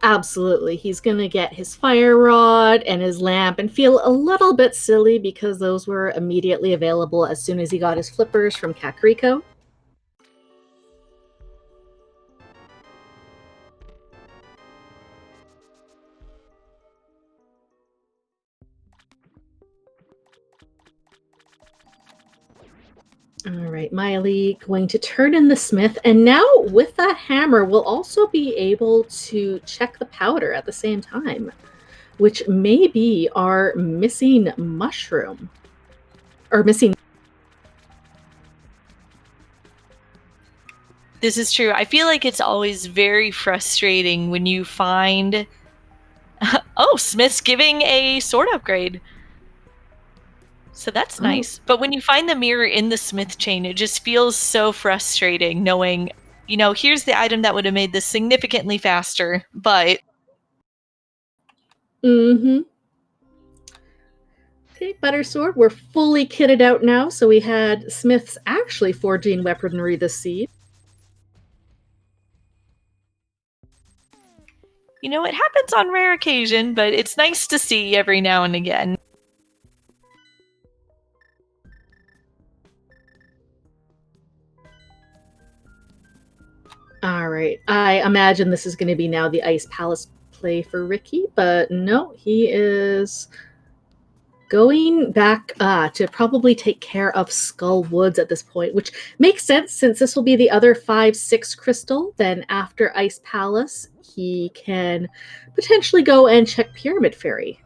Absolutely. He's going to get his fire rod and his lamp and feel a little bit silly because those were immediately available as soon as he got his flippers from Kakariko. All right, Mialee going to turn in the smith, and now with that hammer, we'll also be able to check the powder at the same time, which may be our missing mushroom. Or missing... This is true. I feel like it's always very frustrating when you find... oh, Smith's giving a sword upgrade. So that's nice. But when you find the mirror in the smith chain, it just feels so frustrating knowing, here's the item that would have made this significantly faster, but... Mm-hmm. Okay, Butter Sword, we're fully kitted out now, so we had Smiths actually forging weaponry this seed. It happens on rare occasion, but it's nice to see every now and again. All right, I imagine this is going to be now the Ice Palace play for Ricky, but no, he is going back to probably take care of Skull Woods at this point, which makes sense since this will be the other 5/6 crystal. Then after Ice Palace, he can potentially go and check Pyramid Fairy.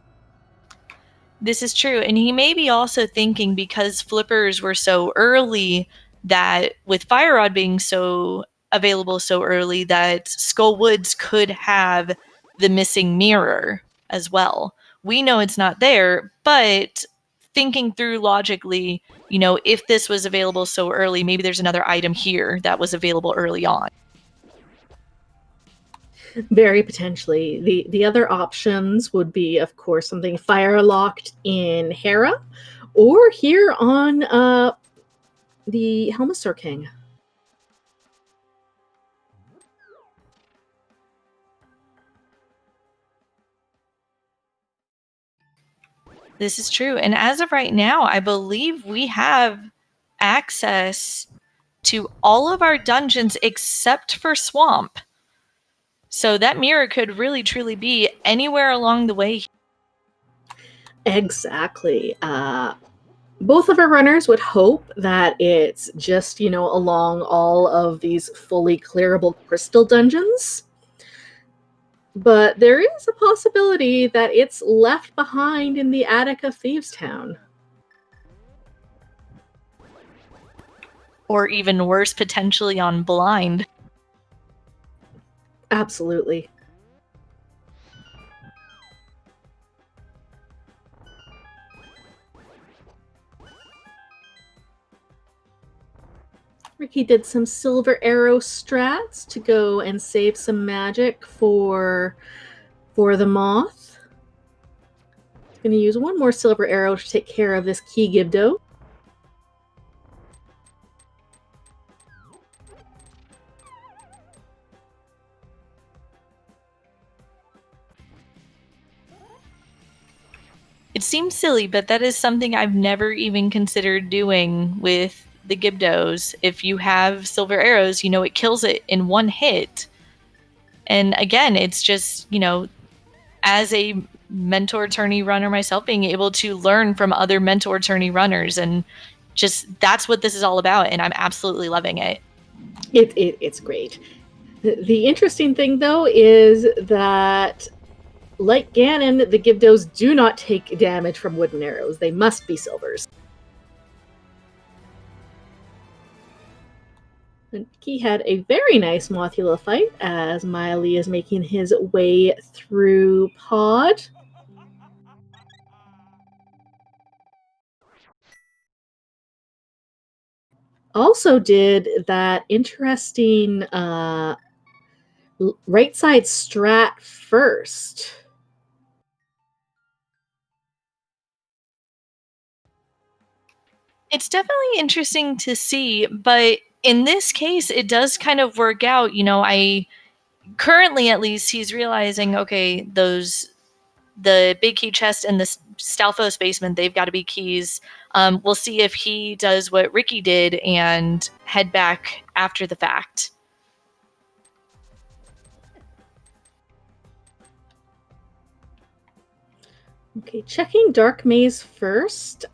This is true, and he may be also thinking because flippers were so early that with Fire Rod being so available so early that Skull Woods could have the missing mirror as well. We know it's not there, but thinking through logically, if this was available so early, maybe there's another item here that was available early on. Very potentially. The other options would be, of course, something fire locked in Hera, or here on the Helmasaur King. This is true. And as of right now, I believe we have access to all of our dungeons except for Swamp. So that mirror could really truly be anywhere along the way. Exactly. Both of our runners would hope that it's just, along all of these fully clearable crystal dungeons. But there is a possibility that it's left behind in the attic of Thieves Town. Or even worse, potentially on Blind. Absolutely. Ricky did some silver arrow strats to go and save some magic for the moth. Going to use one more silver arrow to take care of this key Gibdo. It seems silly, but that is something I've never even considered doing with the Gibdos. If you have silver arrows, it kills it in one hit. And again, it's just, as a mentor tourney runner myself, being able to learn from other mentor tourney runners, and just that's what this is all about, and I'm absolutely loving it. It's great. The interesting thing, though, is that, like Ganon, the Gibdos do not take damage from wooden arrows. They must be silvers. And he had a very nice Mothula fight as Mialee is making his way through Pod. Also did that interesting right side strat first. It's definitely interesting to see, but in this case, it does kind of work out. I currently, at least, he's realizing, okay, the big key chest and the Stalfos basement, they've got to be keys. We'll see if he does what Ricky did and head back after the fact. Okay, checking Dark Maze first.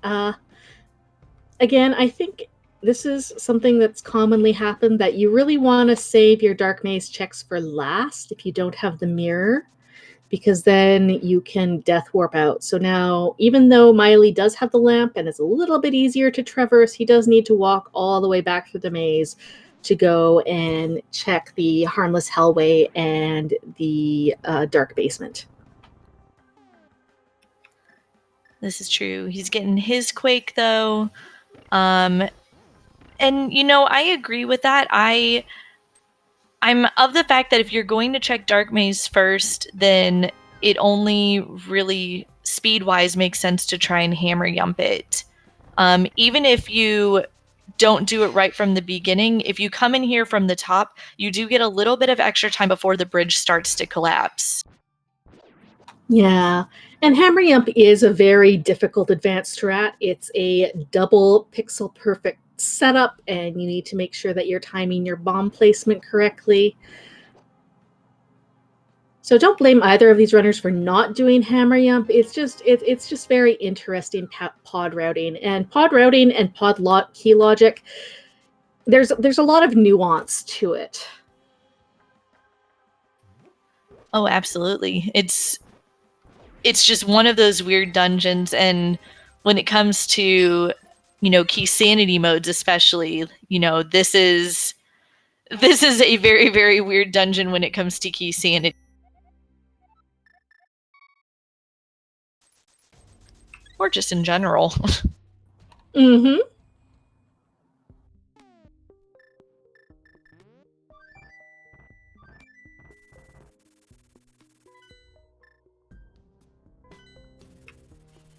Again, I think this is something that's commonly happened, that you really want to save your Dark Maze checks for last if you don't have the mirror, because then you can death warp out. So now, even though Mialee does have the lamp and it's a little bit easier to traverse, he does need to walk all the way back through the maze to go and check the Harmless Hellway and the Dark Basement. This is true. He's getting his Quake, though. And, I agree with that. I'm of the fact that if you're going to check Dark Maze first, then it only really speed-wise makes sense to try and hammer yump it. Even if you don't do it right from the beginning, if you come in here from the top, you do get a little bit of extra time before the bridge starts to collapse. Yeah, and Hammer Yump is a very difficult advanced strat. It's a double pixel perfect setup, and you need to make sure that you're timing your bomb placement correctly. So don't blame either of these runners for not doing Hammer Yump. It's just very interesting pod routing, and key logic. There's a lot of nuance to it. Oh, absolutely. It's just one of those weird dungeons, and when it comes to key sanity modes, especially, this is a very, very weird dungeon when it comes to key sanity. Or just in general. Mm-hmm.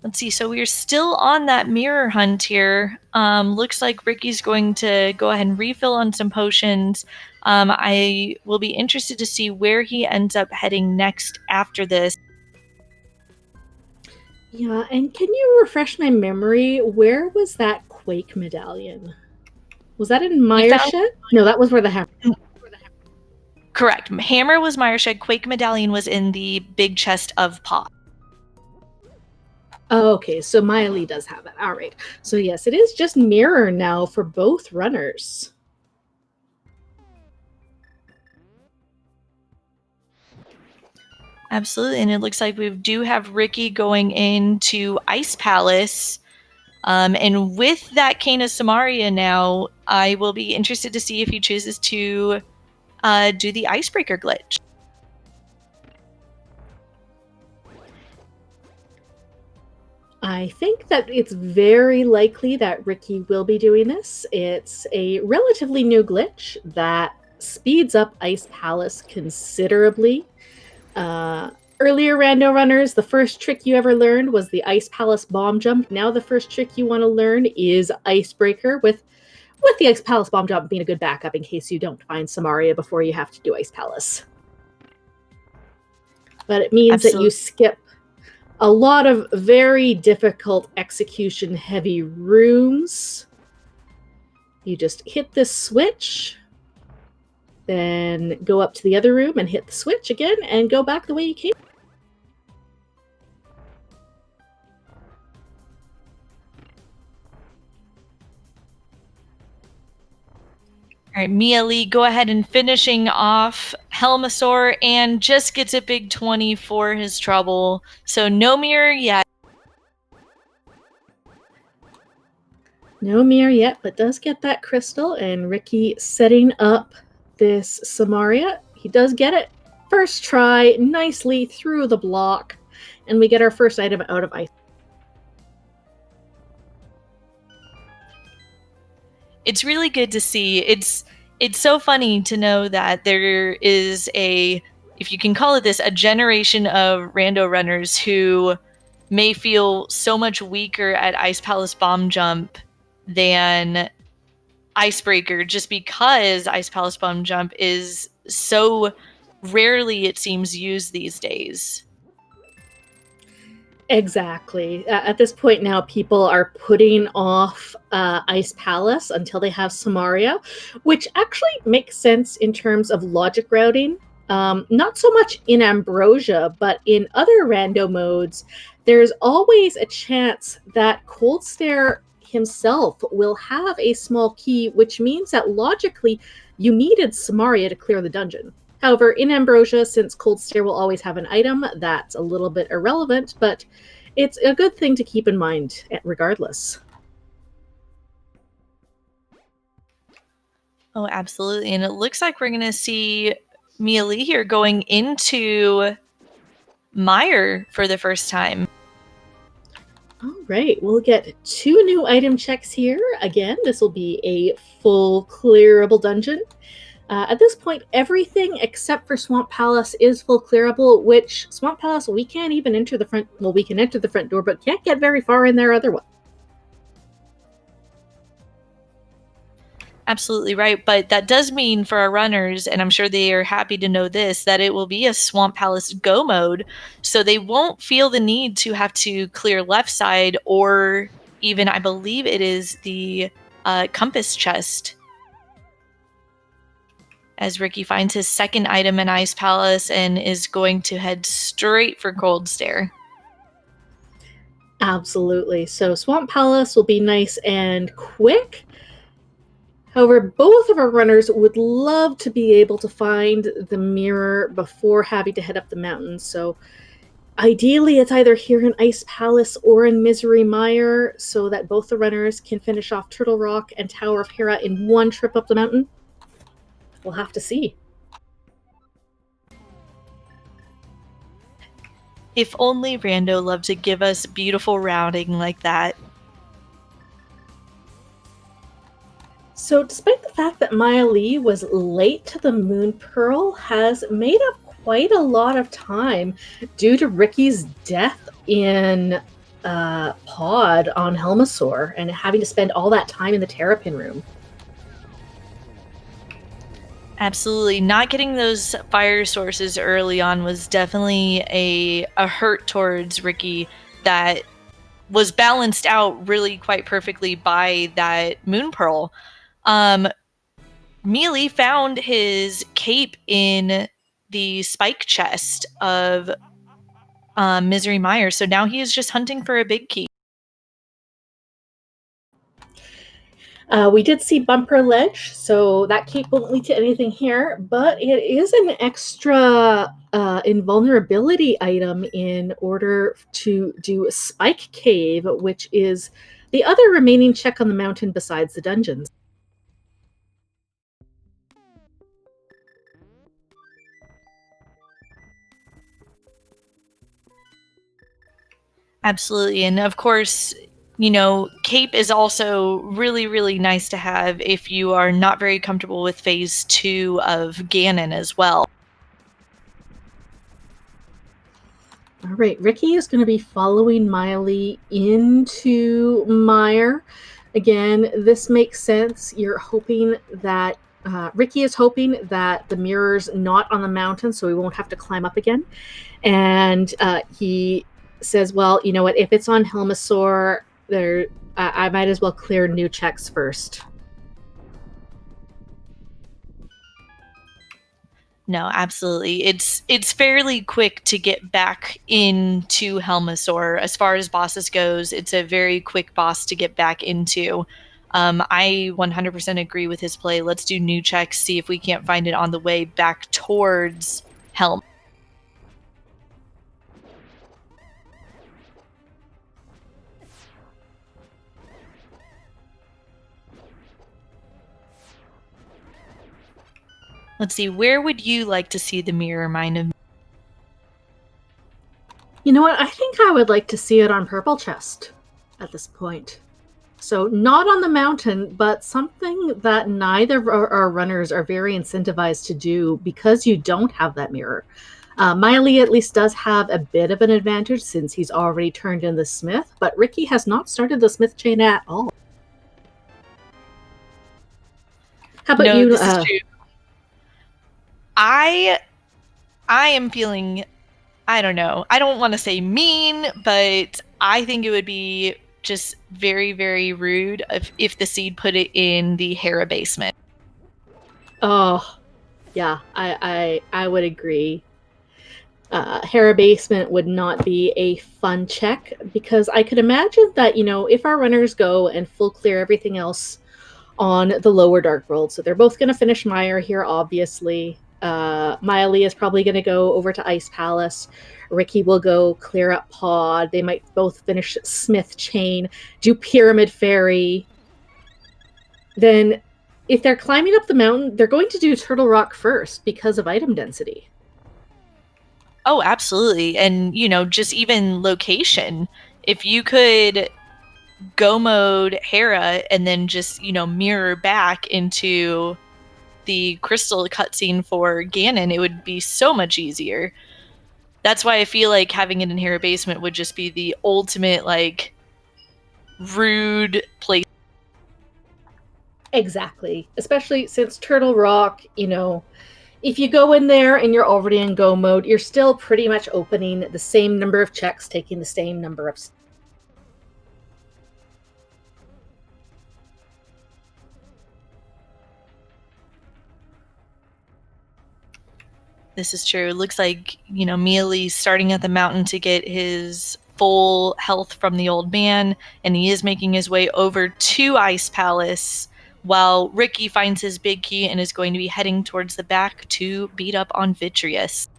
Let's see. So we're still on that mirror hunt here. Looks like Ricky's going to go ahead and refill on some potions. I will be interested to see where he ends up heading next after this. Yeah, and can you refresh my memory? Where was that Quake medallion? Was that in Meyer's shed? No, that was where the hammer. Correct. Hammer was Meyer's shed. Quake medallion was in the big chest of pot. Oh, okay, so Mialee does have it. All right. So yes, it is just mirror now for both runners. Absolutely, and it looks like we do have Ricky going into Ice Palace. And with that Cane of Samaria now, I will be interested to see if he chooses to do the Icebreaker glitch. I think that it's very likely that Ricky will be doing this. It's a relatively new glitch that speeds up Ice Palace considerably. Earlier Rando runners, the first trick you ever learned was the Ice Palace bomb jump. Now the first trick you want to learn is Icebreaker, with the Ice Palace bomb jump being a good backup in case you don't find Samaria before you have to do Ice Palace. But it means that you skip a lot of very difficult execution heavy rooms. You just hit this switch, then go up to the other room and hit the switch again and go back the way you came. All right, Mialee, go ahead and finishing off Helmasaur and just gets a big 20 for his trouble. So no mirror yet. No mirror yet, but does get that crystal, and Ricky setting up this Samaria. He does get it. First try, nicely through the block, and we get our first item out of ice. It's really good to see. It's so funny to know that there is a, if you can call it this, a generation of rando runners who may feel so much weaker at Ice Palace Bomb Jump than Icebreaker, just because Ice Palace Bomb Jump is so rarely, it seems, used these days. Exactly. At this point now, people are putting off Ice Palace until they have Samaria, which actually makes sense in terms of logic routing. Not so much in Ambrosia, but in other rando modes, there's always a chance that Cold Stare himself will have a small key, which means that logically you needed Samaria to clear the dungeon. However, in Ambrosia, since Cold Stare will always have an item, that's a little bit irrelevant, but it's a good thing to keep in mind regardless. Oh, absolutely. And it looks like we're going to see Mialee here going into Meyer for the first time. All right, we'll get 2 new item checks here. Again, this will be a full clearable dungeon. At this point, everything except for Swamp Palace is full clearable, which Swamp Palace, we can't even enter the front, well, we can enter the front door, but can't get very far in there otherwise. Absolutely right. But that does mean for our runners, and I'm sure they are happy to know this, that it will be a Swamp Palace go mode. So they won't feel the need to have to clear left side, or even, I believe it is the compass chest, as Ricky finds his second item in Ice Palace and is going to head straight for Cold Stare. Absolutely. So Swamp Palace will be nice and quick. However, both of our runners would love to be able to find the mirror before having to head up the mountain. So ideally, it's either here in Ice Palace or in Misery Mire, so that both the runners can finish off Turtle Rock and Tower of Hera in one trip up the mountain. We'll have to see. If only Rando loved to give us beautiful routing like that. So despite the fact that Mialee was late to the Moon Pearl, has made up quite a lot of time due to Ricky's death in pod on Helmasaur and having to spend all that time in the Terrapin room. Absolutely. Not getting those fire sources early on was definitely a hurt towards Ricky that was balanced out really quite perfectly by that Moon Pearl. Mialee found his cape in the spike chest of Misery Meyer, so now he is just hunting for a big key. We did see Bumper Ledge, so that cape won't lead to anything here, but it is an extra invulnerability item in order to do a Spike Cave, which is the other remaining check on the mountain besides the dungeons. Absolutely. And of course, you know, cape is also really, really nice to have if you are not very comfortable with phase 2 of Ganon as well. All right, Ricky is going to be following Mialee into Mire. Again, this makes sense. You're hoping that Ricky is hoping that the mirror's not on the mountain, so he won't have to climb up again. And he says, "Well, you know what? If it's on Helmasaur, there, I might as well clear new checks first." No, absolutely. It's fairly quick to get back into Helmasaur. As far as bosses goes, it's a very quick boss to get back into. I 100% agree with his play. Let's do new checks, see if we can't find it on the way back towards Helm. Let's see, where would you like to see the mirror mind of? You know what? I think I would like to see it on Purple Chest at this point. So not on the mountain, but something that neither of our runners are very incentivized to do because you don't have that mirror. Mialee at least does have a bit of an advantage since he's already turned in the smith, but Ricky has not started the smith chain at all. How about No, you? this is true. I am feeling, I don't know. I don't want to say mean, but I think it would be just very, very rude if the seed put it in the Hera basement. Oh, yeah, I would agree. Hera basement would not be a fun check because I could imagine that, you know, if our runners go and full clear everything else on the lower dark world, so they're both going to finish Mire here, obviously. Mialee is probably going to go over to Ice Palace. Ricky will go clear up Pod. They might both finish Smith Chain, do Pyramid Fairy. Then, if they're climbing up the mountain, they're going to do Turtle Rock first because of item density. Oh, absolutely. And, you know, just even location. If you could go mode Hera and then just, you know, mirror back into the crystal cutscene for Ganon, it would be so much easier. That's why I feel like having it in Hera basement would just be the ultimate, like, rude place. Exactly. Especially since Turtle Rock, you know, if you go in there and you're already in go mode, you're still pretty much opening the same number of checks, taking the same number of. This is true. It looks like, you know, Mialee's starting at the mountain to get his full health from the old man, and he is making his way over to Ice Palace while Ricky finds his big key and is going to be heading towards the back to beat up on Vitreous.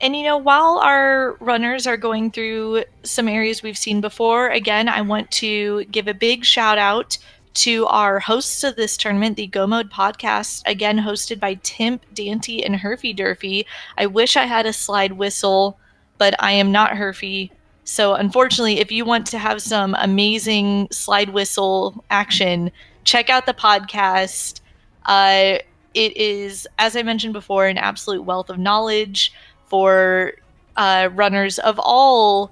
And you know, while our runners are going through some areas we've seen before, again, I want to give a big shout out to our hosts of this tournament, the Go Mode podcast, again hosted by Timp, Dante, and Herfy Durfy. I wish I had a slide whistle, but I am not Herfy. So, unfortunately, if you want to have some amazing slide whistle action, check out the podcast. It is, as I mentioned before, an absolute wealth of knowledge for runners of all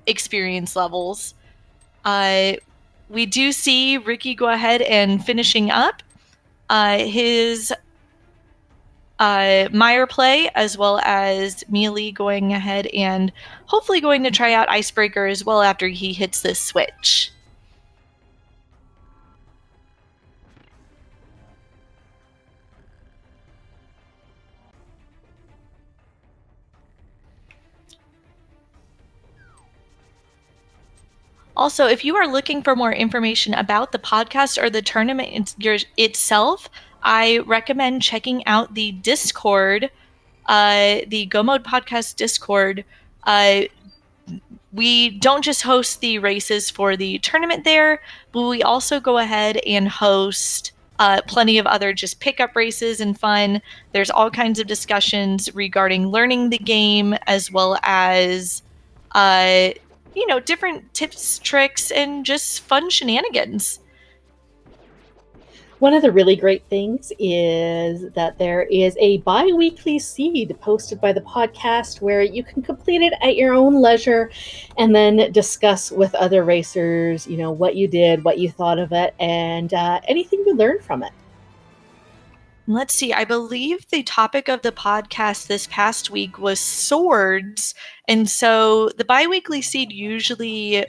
experience levels. We do see Ricky go ahead and finishing up his Meyer play, as well as Mialee going ahead and hopefully going to try out Icebreaker as well after he hits this switch. Also, if you are looking for more information about the podcast or the tournament itself, I recommend checking out the Discord, the Go Mode Podcast Discord. We don't just host the races for the tournament there, but we also go ahead and host plenty of other just pickup races and fun. There's all kinds of discussions regarding learning the game, as well as different tips, tricks, and just fun shenanigans. One of the really great things is that there is a bi-weekly seed posted by the podcast where you can complete it at your own leisure and then discuss with other racers, what you did, what you thought of it, and anything you learned from it. Let's see. I believe the topic of the podcast this past week was swords. And so the biweekly seed usually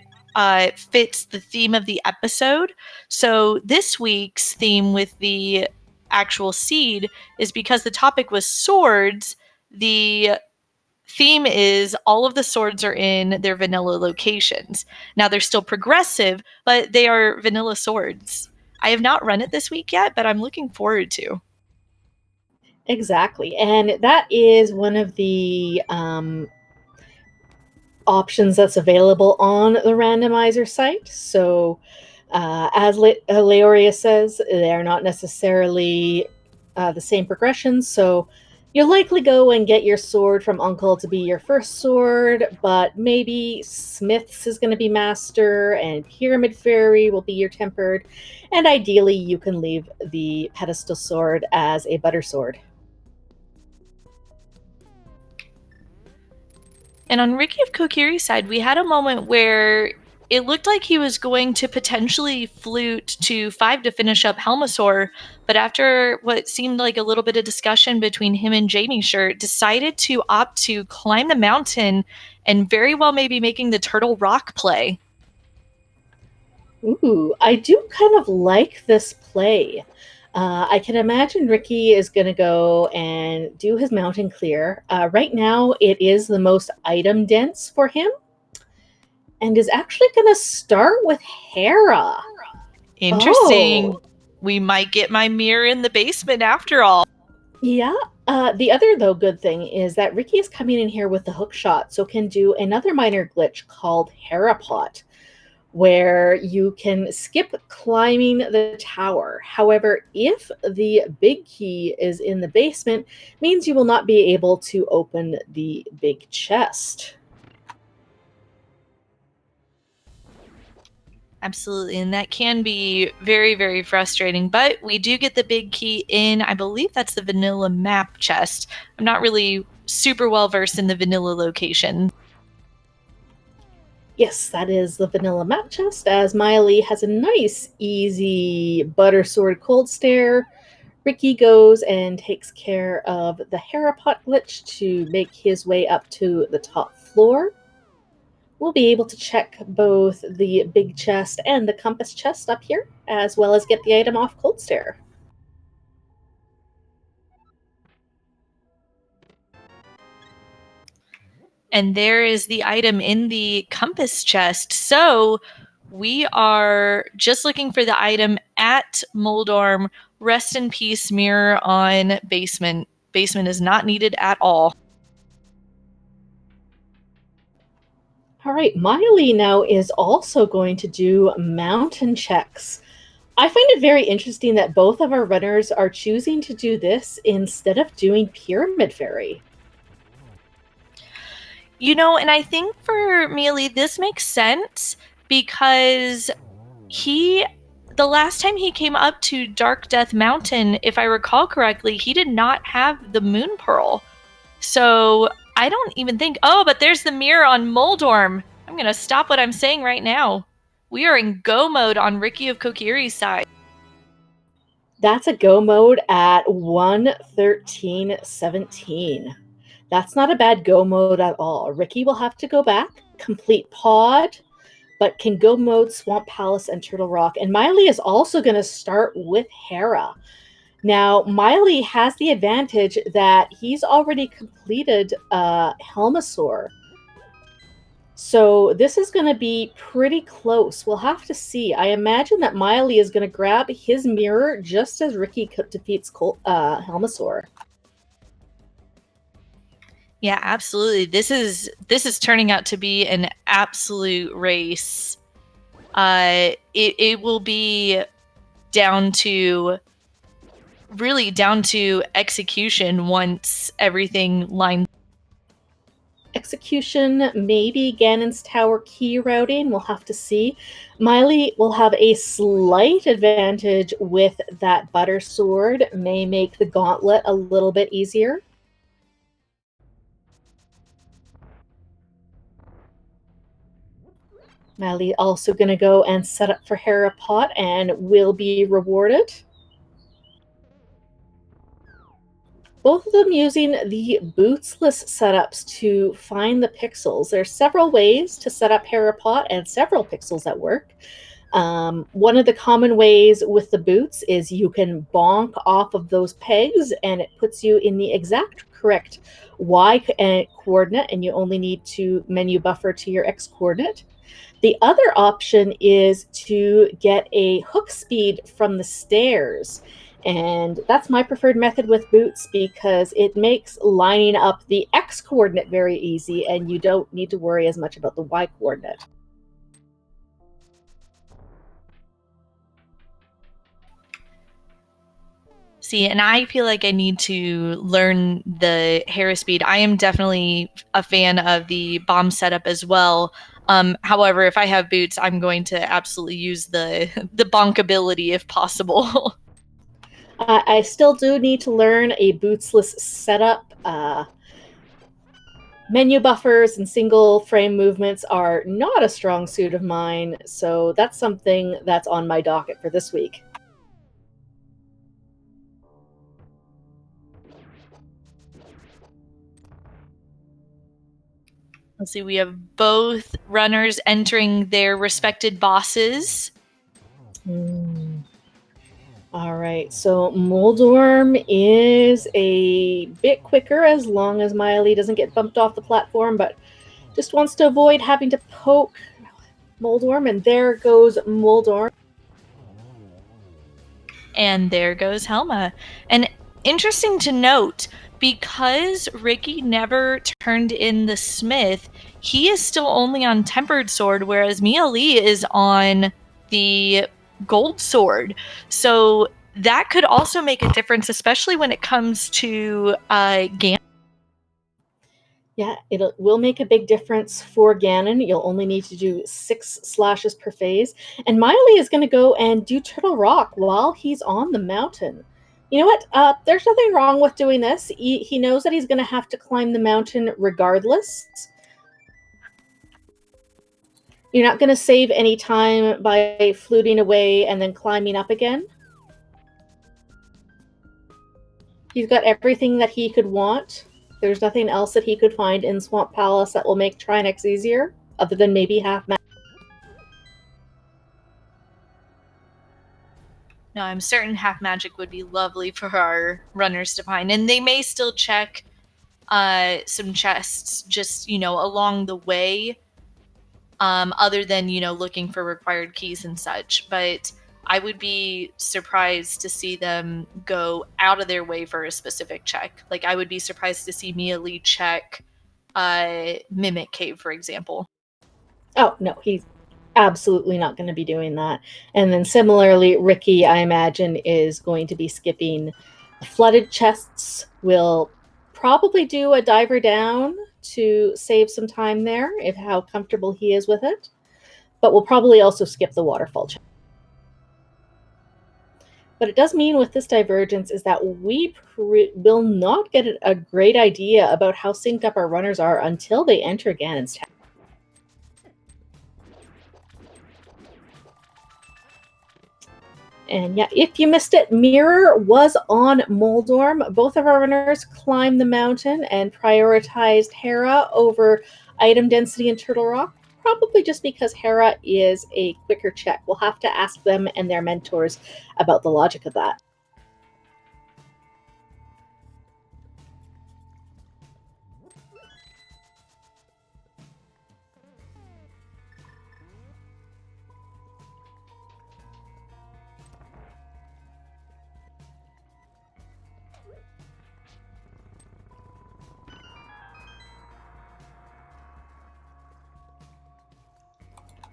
fits the theme of the episode. So this week's theme with the actual seed is because the topic was swords. The theme is all of the swords are in their vanilla locations. Now they're still progressive, but they are vanilla swords. I have not run it this week yet, but I'm looking forward to. Exactly. And that is one of the options that's available on the randomizer site. So, as Laoria says, they're not necessarily the same progressions. So, you'll likely go and get your sword from Uncle to be your first sword, but maybe Smith's is going to be Master, and Pyramid Fairy will be your tempered. And ideally, you can leave the pedestal sword as a butter sword. And on RickyOfKokiri's side, we had a moment where it looked like he was going to potentially flute to 5 to finish up Helmasaur, but after what seemed like a little bit of discussion between him and jmeasher, decided to opt to climb the mountain and very well maybe making the Turtle Rock play. Ooh, I do kind of like this play. I can imagine Ricky is going to go and do his mountain clear. Right now, it is the most item dense for him and is actually going to start with Hera. Interesting. Oh. We might get my mirror in the basement after all. Yeah. The other, though, good thing is that Ricky is coming in here with the hook shot, so can do another minor glitch called Hera Pot, where you can skip climbing the tower. However, if the big key is in the basement, means you will not be able to open the big chest. Absolutely. And that can be very, very frustrating. But we do get the big key in, I believe that's the vanilla map chest. I'm not really super well versed in the vanilla location. Yes, that is the vanilla map chest, as Mialee has a nice, easy butter sword cold stare. Ricky goes and takes care of the Harapot glitch to make his way up to the top floor. We'll be able to check both the big chest and the compass chest up here, as well as get the item off cold stare. And there is the item in the compass chest. So we are just looking for the item at Moldorm. Rest in peace, mirror on basement. Basement is not needed at all. All right, Mialee now is also going to do mountain checks. I find it very interesting that both of our runners are choosing to do this instead of doing Pyramid Fairy. And I think for Mialee, this makes sense because the last time he came up to Dark Death Mountain, if I recall correctly, he did not have the Moon Pearl. So I don't even think. Oh, but there's the mirror on Moldorm. I'm going to stop what I'm saying right now. We are in go mode on Ricky of Kokiri's side. That's a go mode at 1:13:17. That's not a bad go mode at all. Ricky will have to go back, complete pod, but can go mode Swamp Palace and Turtle Rock. And Mialee is also going to start with Hera. Now, Mialee has the advantage that he's already completed Helmasaur. So this is going to be pretty close. We'll have to see. I imagine that Mialee is going to grab his mirror just as Ricky defeats Helmasaur. Yeah, absolutely. This is turning out to be an absolute race. It will be down to execution once everything lines. Execution, maybe Ganon's Tower key routing. We'll have to see. Mialee will have a slight advantage with that butter sword. May make the gauntlet a little bit easier. Mialee also going to go and set up for Hera Pot and will be rewarded. Both of them using the bootsless setups to find the pixels. There are several ways to set up Hera Pot and several pixels that work. One of the common ways with the boots is you can bonk off of those pegs and it puts you in the exact correct Y coordinate, and you only need to menu buffer to your X coordinate. The other option is to get a hook speed from the stairs. And that's my preferred method with boots because it makes lining up the X coordinate very easy and you don't need to worry as much about the Y coordinate. See, and I feel like I need to learn the Hera speed. I am definitely a fan of the bomb setup as well. However, if I have boots, I'm going to absolutely use the bonk ability if possible. I still do need to learn a bootsless setup. Menu buffers and single frame movements are not a strong suit of mine, so that's something that's on my docket for this week. Let's see, we have both runners entering their respected bosses. All right, so Moldorm is a bit quicker as long as Mialee doesn't get bumped off the platform, but just wants to avoid having to poke Moldorm, and there goes Moldorm. And there goes Helma. And interesting to note, because Ricky never turned in the Smith, he is still only on Tempered Sword, whereas Mialee is on the Gold Sword. So that could also make a difference, especially when it comes to Ganon. Yeah, it will make a big difference for Ganon. You'll only need to do 6 slashes per phase. And Mialee is going to go and do Turtle Rock while he's on the mountain. You know what? There's nothing wrong with doing this. He knows that he's going to have to climb the mountain regardless. You're not going to save any time by fluting away and then climbing up again. He's got everything that he could want. There's nothing else that he could find in Swamp Palace that will make Trinex easier, other than maybe half magic. No, I'm certain half magic would be lovely for our runners to find. And they may still check some chests just, along the way, other than, looking for required keys and such. But I would be surprised to see them go out of their way for a specific check. Like, I would be surprised to see Mialee check Mimic Cave, for example. Oh, no, he's absolutely not going to be doing that. And then similarly, Ricky, I imagine, is going to be skipping flooded chests. Will probably do a diver down to save some time there, if how comfortable he is with it. But we'll probably also skip the waterfall check. What it does mean with this divergence is that we will not get a great idea about how synced up our runners are until they enter Ganon's town. And yeah, if you missed it, Mirror was on Moldorm. Both of our runners climbed the mountain and prioritized Hera over item density and Turtle Rock, probably just because Hera is a quicker check. We'll have to ask them and their mentors about the logic of that.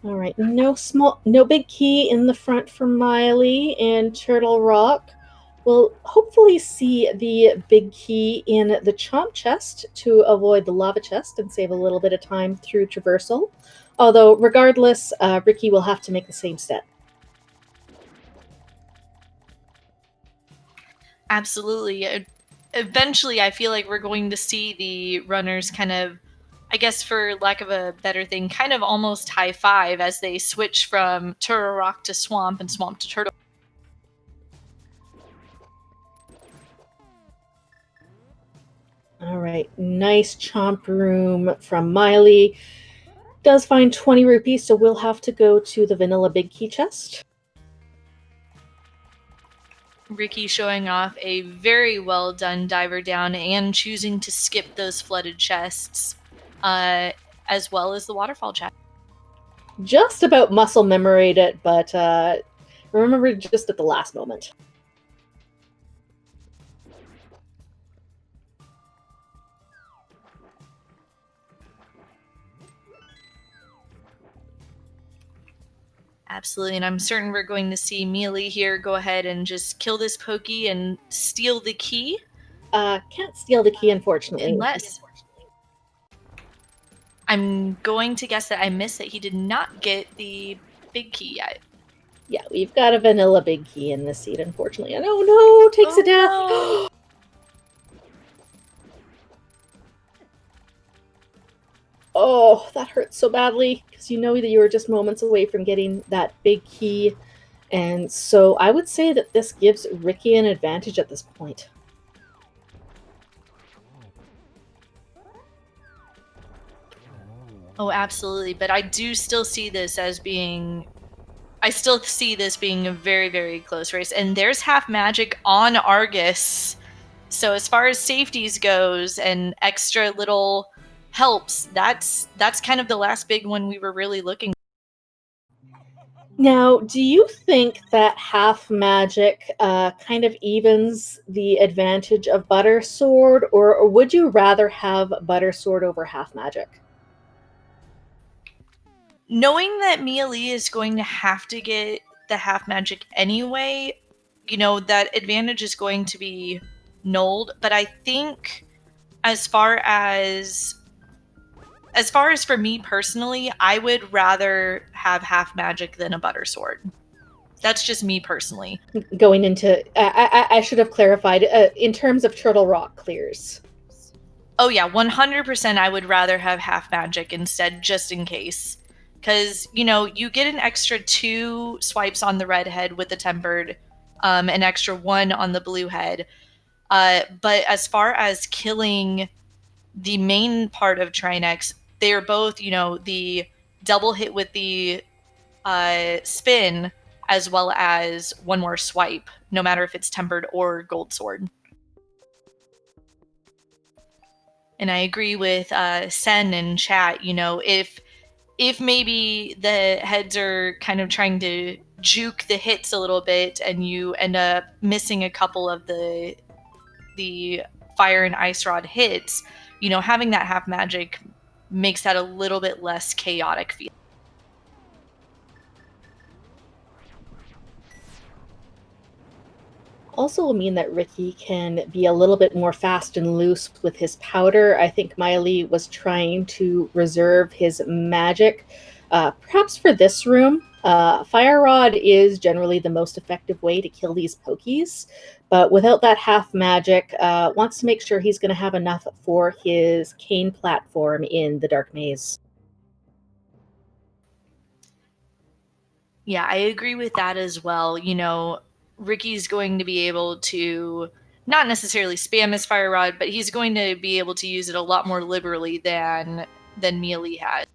All right, no big key in the front for Mialee and Turtle Rock. We'll hopefully see the big key in the Chomp chest to avoid the lava chest and save a little bit of time through traversal. Although, regardless, Ricky will have to make the same step. Absolutely. Eventually, I feel like we're going to see the runners kind of, I guess for lack of a better thing, kind of almost high five as they switch from Turtle Rock to Swamp and Swamp to Turtle. All right, nice chomp room from Mialee. Does find 20 rupees, so we'll have to go to the vanilla big key chest. Ricky showing off a very well done diver down and choosing to skip those flooded chests, as well as the waterfall chest. Just about muscle memoried it, but remember just at the last moment. Absolutely, and I'm certain we're going to see Mialee here go ahead and just kill this Pokey and steal the key. Can't steal the key, unfortunately. Unless. I'm going to guess that I missed that he did not get the big key yet. Yeah, we've got a vanilla big key in this seat, unfortunately. And oh no, takes a death. No. Oh, that hurts so badly because you know that you were just moments away from getting that big key. And so I would say that this gives Ricky an advantage at this point. Oh, absolutely. But I do still see this as being... I still see this being a very, very close race. And there's half magic on Argus. So as far as safeties goes and extra little helps, that's kind of the last big one we were really looking. Now, do you think that half magic kind of evens the advantage of Butter Sword, or would you rather have Butter Sword over half magic? Knowing that Mialee is going to have to get the half magic anyway, you know, that advantage is going to be nulled. But I think as far as for me personally, I would rather have half magic than a Butter Sword. That's just me personally. Going into, I should have clarified, in terms of Turtle Rock clears. Oh yeah, 100% I would rather have half magic instead, just in case. Because, you know, you get an extra 2 swipes on the red head with the tempered, an extra 1 on the blue head. But as far as killing the main part of Trinex, they're both, you know, the double hit with the spin as well as 1 more swipe, no matter if it's tempered or gold sword. And I agree with Sen in chat, you know, if maybe the heads are kind of trying to juke the hits a little bit and you end up missing a couple of the fire and ice rod hits, you know, having that half magic makes that a little bit less chaotic feel. also will mean that Ricky can be a little bit more fast and loose with his powder. I think Mialee was trying to reserve his magic, perhaps for this room. Fire Rod is generally the most effective way to kill these pokies, but without that half magic, wants to make sure he's going to have enough for his cane platform in the Dark Maze. Yeah, I agree with that as well. You know, Ricky's going to be able to not necessarily spam his fire rod, but he's going to be able to use it a lot more liberally than Mialee has.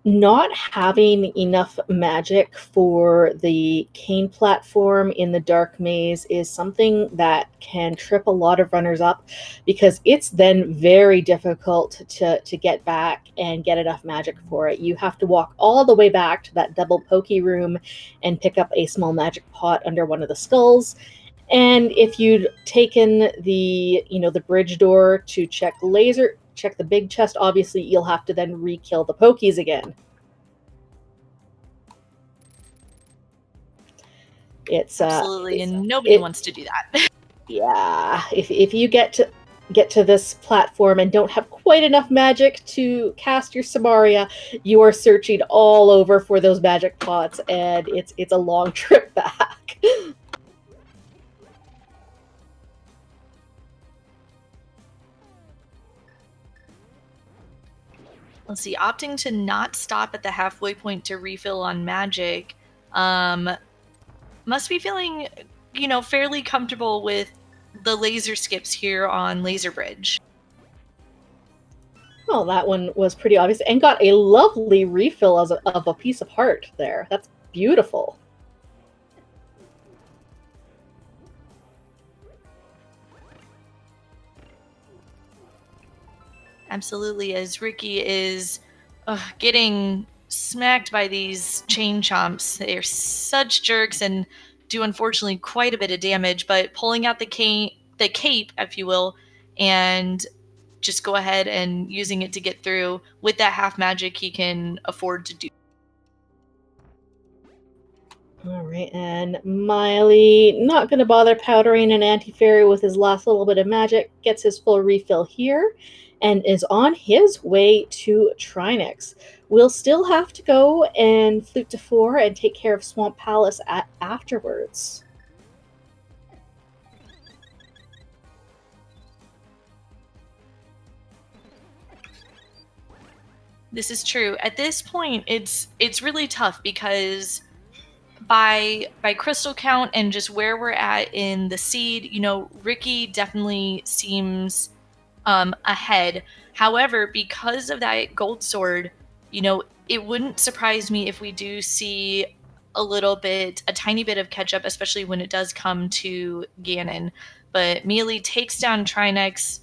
Not having enough magic for the cane platform in the Dark Maze is something that can trip a lot of runners up, because it's then very difficult to get back and get enough magic for it. You have to walk all the way back to that double pokey room and pick up a small magic pot under one of the skulls. And if you'd taken the bridge door to check the big chest, obviously you'll have to then re-kill the pokies again. It's Absolutely, and nobody wants to do that. Yeah, if you get to this platform and don't have quite enough magic to cast your Samaria, you are searching all over for those magic pots, and it's a long trip back. Let's see, opting to not stop at the halfway point to refill on magic, must be feeling, fairly comfortable with the laser skips here on Laser Bridge. Well, that one was pretty obvious, and got a lovely refill of a piece of heart there. That's beautiful. Absolutely, as Ricky is getting smacked by these chain chomps. They're such jerks and do unfortunately quite a bit of damage, but pulling out the cape, if you will, and just go ahead and using it to get through with that half magic, he can afford to do. All right, and Mialee, not going to bother powdering an anti-fairy with his last little bit of magic, gets his full refill here, and is on his way to Trinix. We'll still have to go and flute to 4 and take care of Swamp Palace afterwards. This is true. At this point, it's really tough because by crystal count and just where we're at in the seed, Ricky definitely seems ahead. However, because of that gold sword, it wouldn't surprise me if we do see a tiny bit of catch up, especially when it does come to Ganon. But Mialee takes down Trinix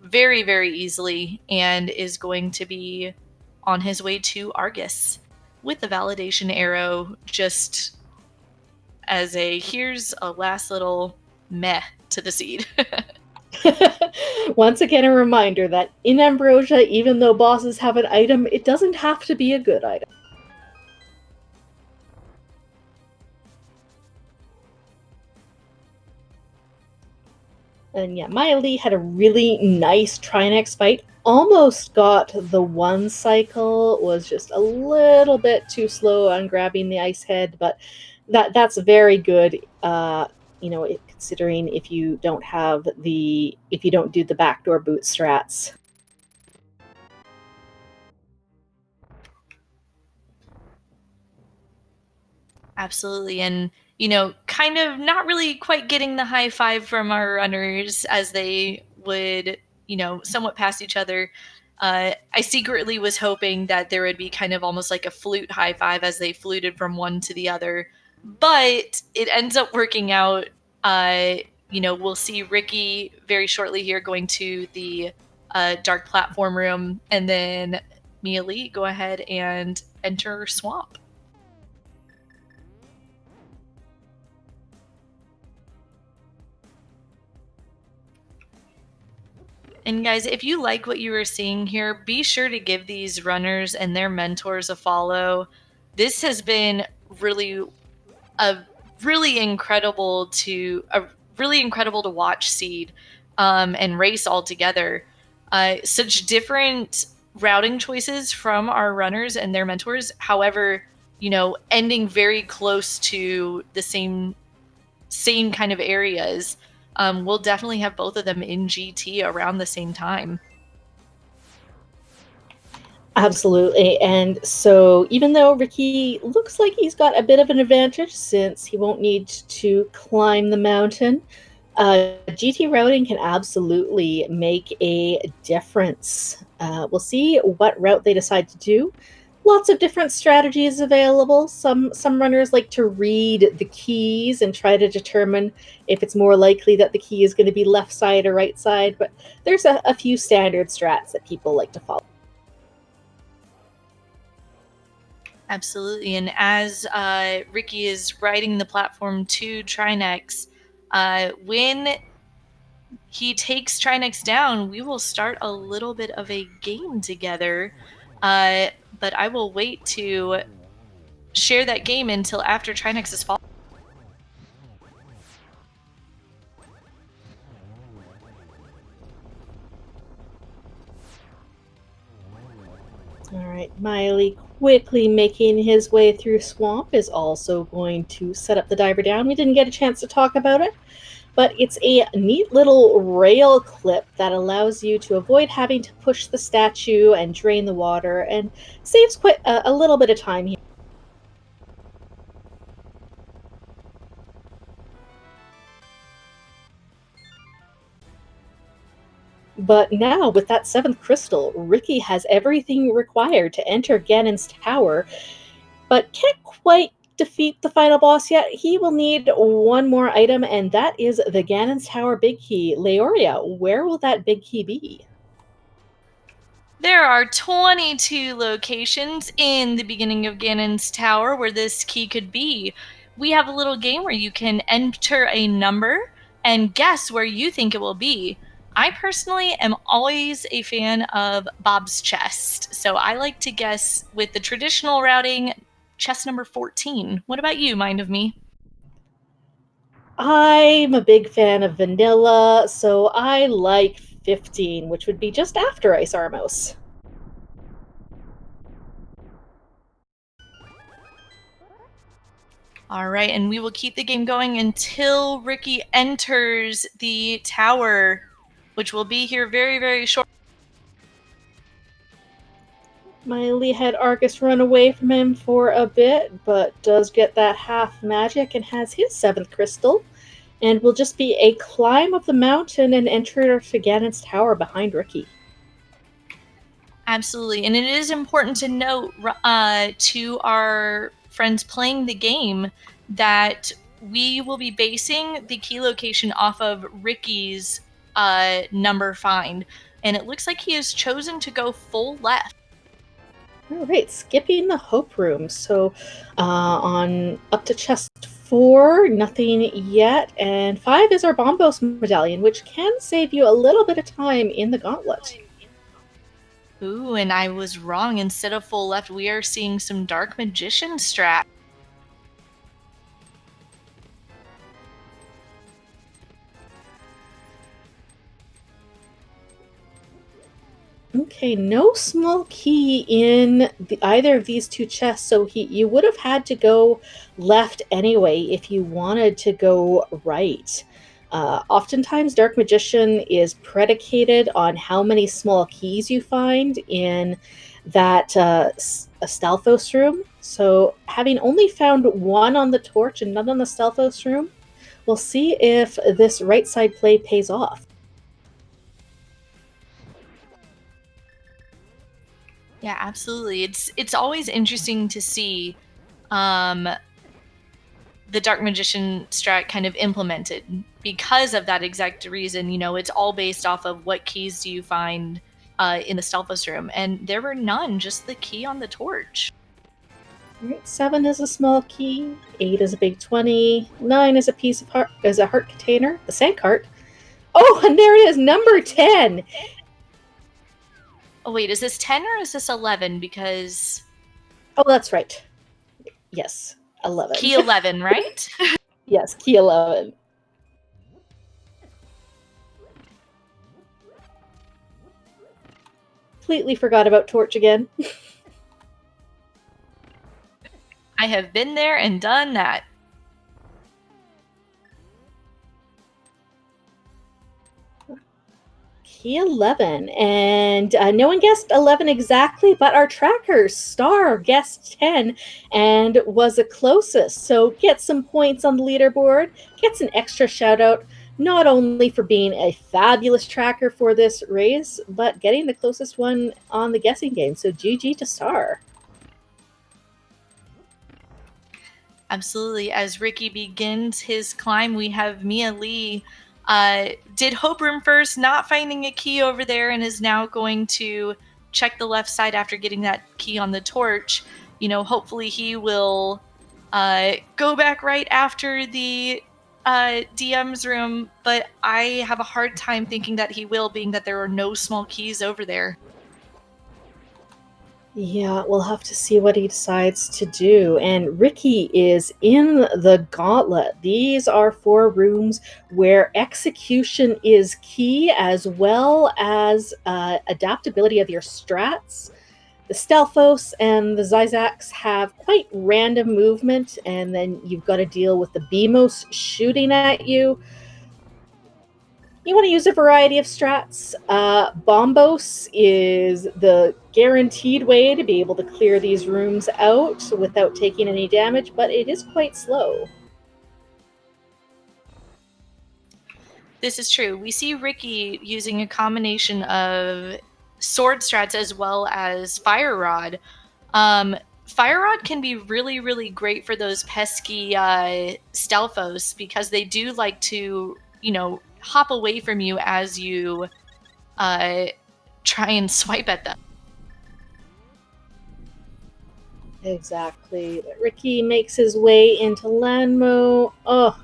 very, very easily and is going to be on his way to Argus with the validation arrow, just as here's a last little meh to the seed. Once again, a reminder that in Ambrosia, even though bosses have an item, it doesn't have to be a good item. And yeah, Mialee had a really nice Trinix fight. Almost got the one cycle, was just a little bit too slow on grabbing the ice head, but that's very good. Considering if you don't do the backdoor boot strats. Absolutely. And, kind of not really quite getting the high five from our runners as they would, somewhat pass each other. I secretly was hoping that there would be kind of almost like a flute high five as they fluted from one to the other. But it ends up working out. We'll see Ricky very shortly here going to the dark platform room, and then Mialee go ahead and enter Swamp. And guys, if you like what you were seeing here, be sure to give these runners and their mentors a follow. This has been really a really incredible to watch seed and race all together. Such different routing choices from our runners and their mentors. However, ending very close to the same kind of areas. We'll definitely have both of them in GT around the same time. Absolutely. And so even though Ricky looks like he's got a bit of an advantage since he won't need to climb the mountain, GT routing can absolutely make a difference. We'll see what route they decide to do. Lots of different strategies available. Some runners like to read the keys and try to determine if it's more likely that the key is going to be left side or right side, but there's a few standard strats that people like to follow. Absolutely. And as Ricky is riding the platform to Trinex, when he takes Trinex down, we will start a little bit of a game together. But I will wait to share that game until after Trinex is fallen. All right, Mialee quickly making his way through Swamp is also going to set up the diver down. We didn't get a chance to talk about it, but it's a neat little rail clip that allows you to avoid having to push the statue and drain the water and saves quite a little bit of time here. But now, with that 7th crystal, Ricky has everything required to enter Ganon's tower, but can't quite defeat the final boss yet. He will need one more item, and that is the Ganon's Tower big key. Laoria, where will that big key be? There are 22 locations in the beginning of Ganon's Tower where this key could be. We have a little game where you can enter a number and guess where you think it will be. I personally am always a fan of Bob's chest, so I like to guess with the traditional routing, chest number 14. What about you, Mind of Me? I'm a big fan of vanilla, so I like 15, which would be just after Ice Armos. All right, and we will keep the game going until Ricky enters the tower, which will be here very, very short. Mialee had Argus run away from him for a bit, but does get that half magic and has his 7th crystal, and will just be a climb of the mountain and enter to Ganon's tower behind Ricky. Absolutely, and it is important to note to our friends playing the game that we will be basing the key location off of Ricky's number find, and it looks like he has chosen to go full left. All right, skipping the Hope Room. So on up to chest 4, nothing yet, and 5 is our Bombos medallion, which can save you a little bit of time in the gauntlet. Ooh, and I was wrong. Instead of full left, we are seeing some Dark Magician strat. Okay, no small key in either of these two chests, so you would have had to go left anyway if you wanted to go right. Oftentimes, Dark Magician is predicated on how many small keys you find in that Stalfos room. So, having only found one on the torch and none on the Stalfos room, we'll see if this right side play pays off. Yeah, absolutely. It's always interesting to see the Dark Magician strat kind of implemented because of that exact reason. It's all based off of what keys do you find in the Stalfos room, and there were none, just the key on the torch. All right, 7 is a small key, 8 is a big 20, 9 is a piece of heart, is a heart container, the sand cart. Oh, and there it is, number 10. Oh wait, is this 10 or is this 11? Because Oh, that's right. Yes, 11. key 11, right? Yes, key 11. Completely forgot about Torch again. I have been there and done that. Key 11. And no one guessed 11 exactly, but our tracker, Star, guessed 10 and was the closest. So gets some points on the leaderboard, gets an extra shout out, not only for being a fabulous tracker for this race, but getting the closest one on the guessing game. So GG to Star. Absolutely. As Ricky begins his climb, we have Mialee. Did Hope Room first, not finding a key over there, and is now going to check the left side after getting that key on the torch. You know, hopefully he will go back right after the DM's room, but I have a hard time thinking that he will, being that there are no small keys over there. Yeah, we'll have to see what he decides to do. And Ricky is in the gauntlet. These are 4 rooms where execution is key, as well as adaptability of your strats. The Stelphos and the Zyzax have quite random movement, and then you've got to deal with the Beamos shooting at you. You want to use a variety of strats. Bombos is the guaranteed way to be able to clear these rooms out without taking any damage, but it is quite slow. This is true. We see Ricky using a combination of sword strats as well as fire rod. Fire rod can be really, really great for those pesky Stelphos, because they do like to, you know, hop away from you as you try and swipe at them. Exactly. Ricky makes his way into Lanmo. Oh,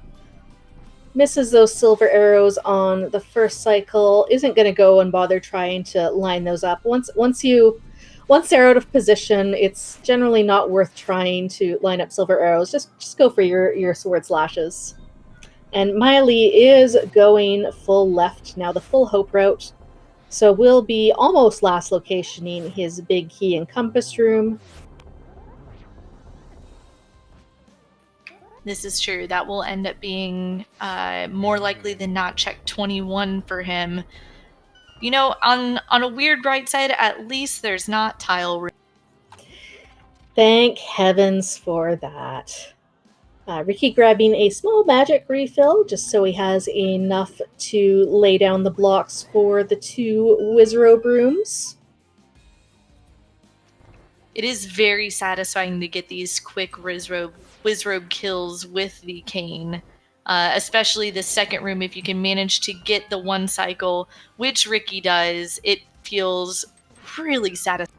misses those silver arrows on the first cycle. Isn't going to go and bother trying to line those up. Once they're out of position, it's generally not worth trying to line up silver arrows. Just go for your sword slashes. And Mialee is going full left now, the full hope route. So we'll be almost last locationing his big key and compass room. This is true. That will end up being more likely than not check 21 for him. You know, on a weird bright side, at least there's not tile room. Thank heavens for that. Ricky grabbing a small magic refill just so he has enough to lay down the blocks for the 2 Wizrobe rooms. It is very satisfying to get these quick Wizrobe kills with the cane. Especially the second room, if you can manage to get the 1 cycle, which Ricky does, it feels really satisfying.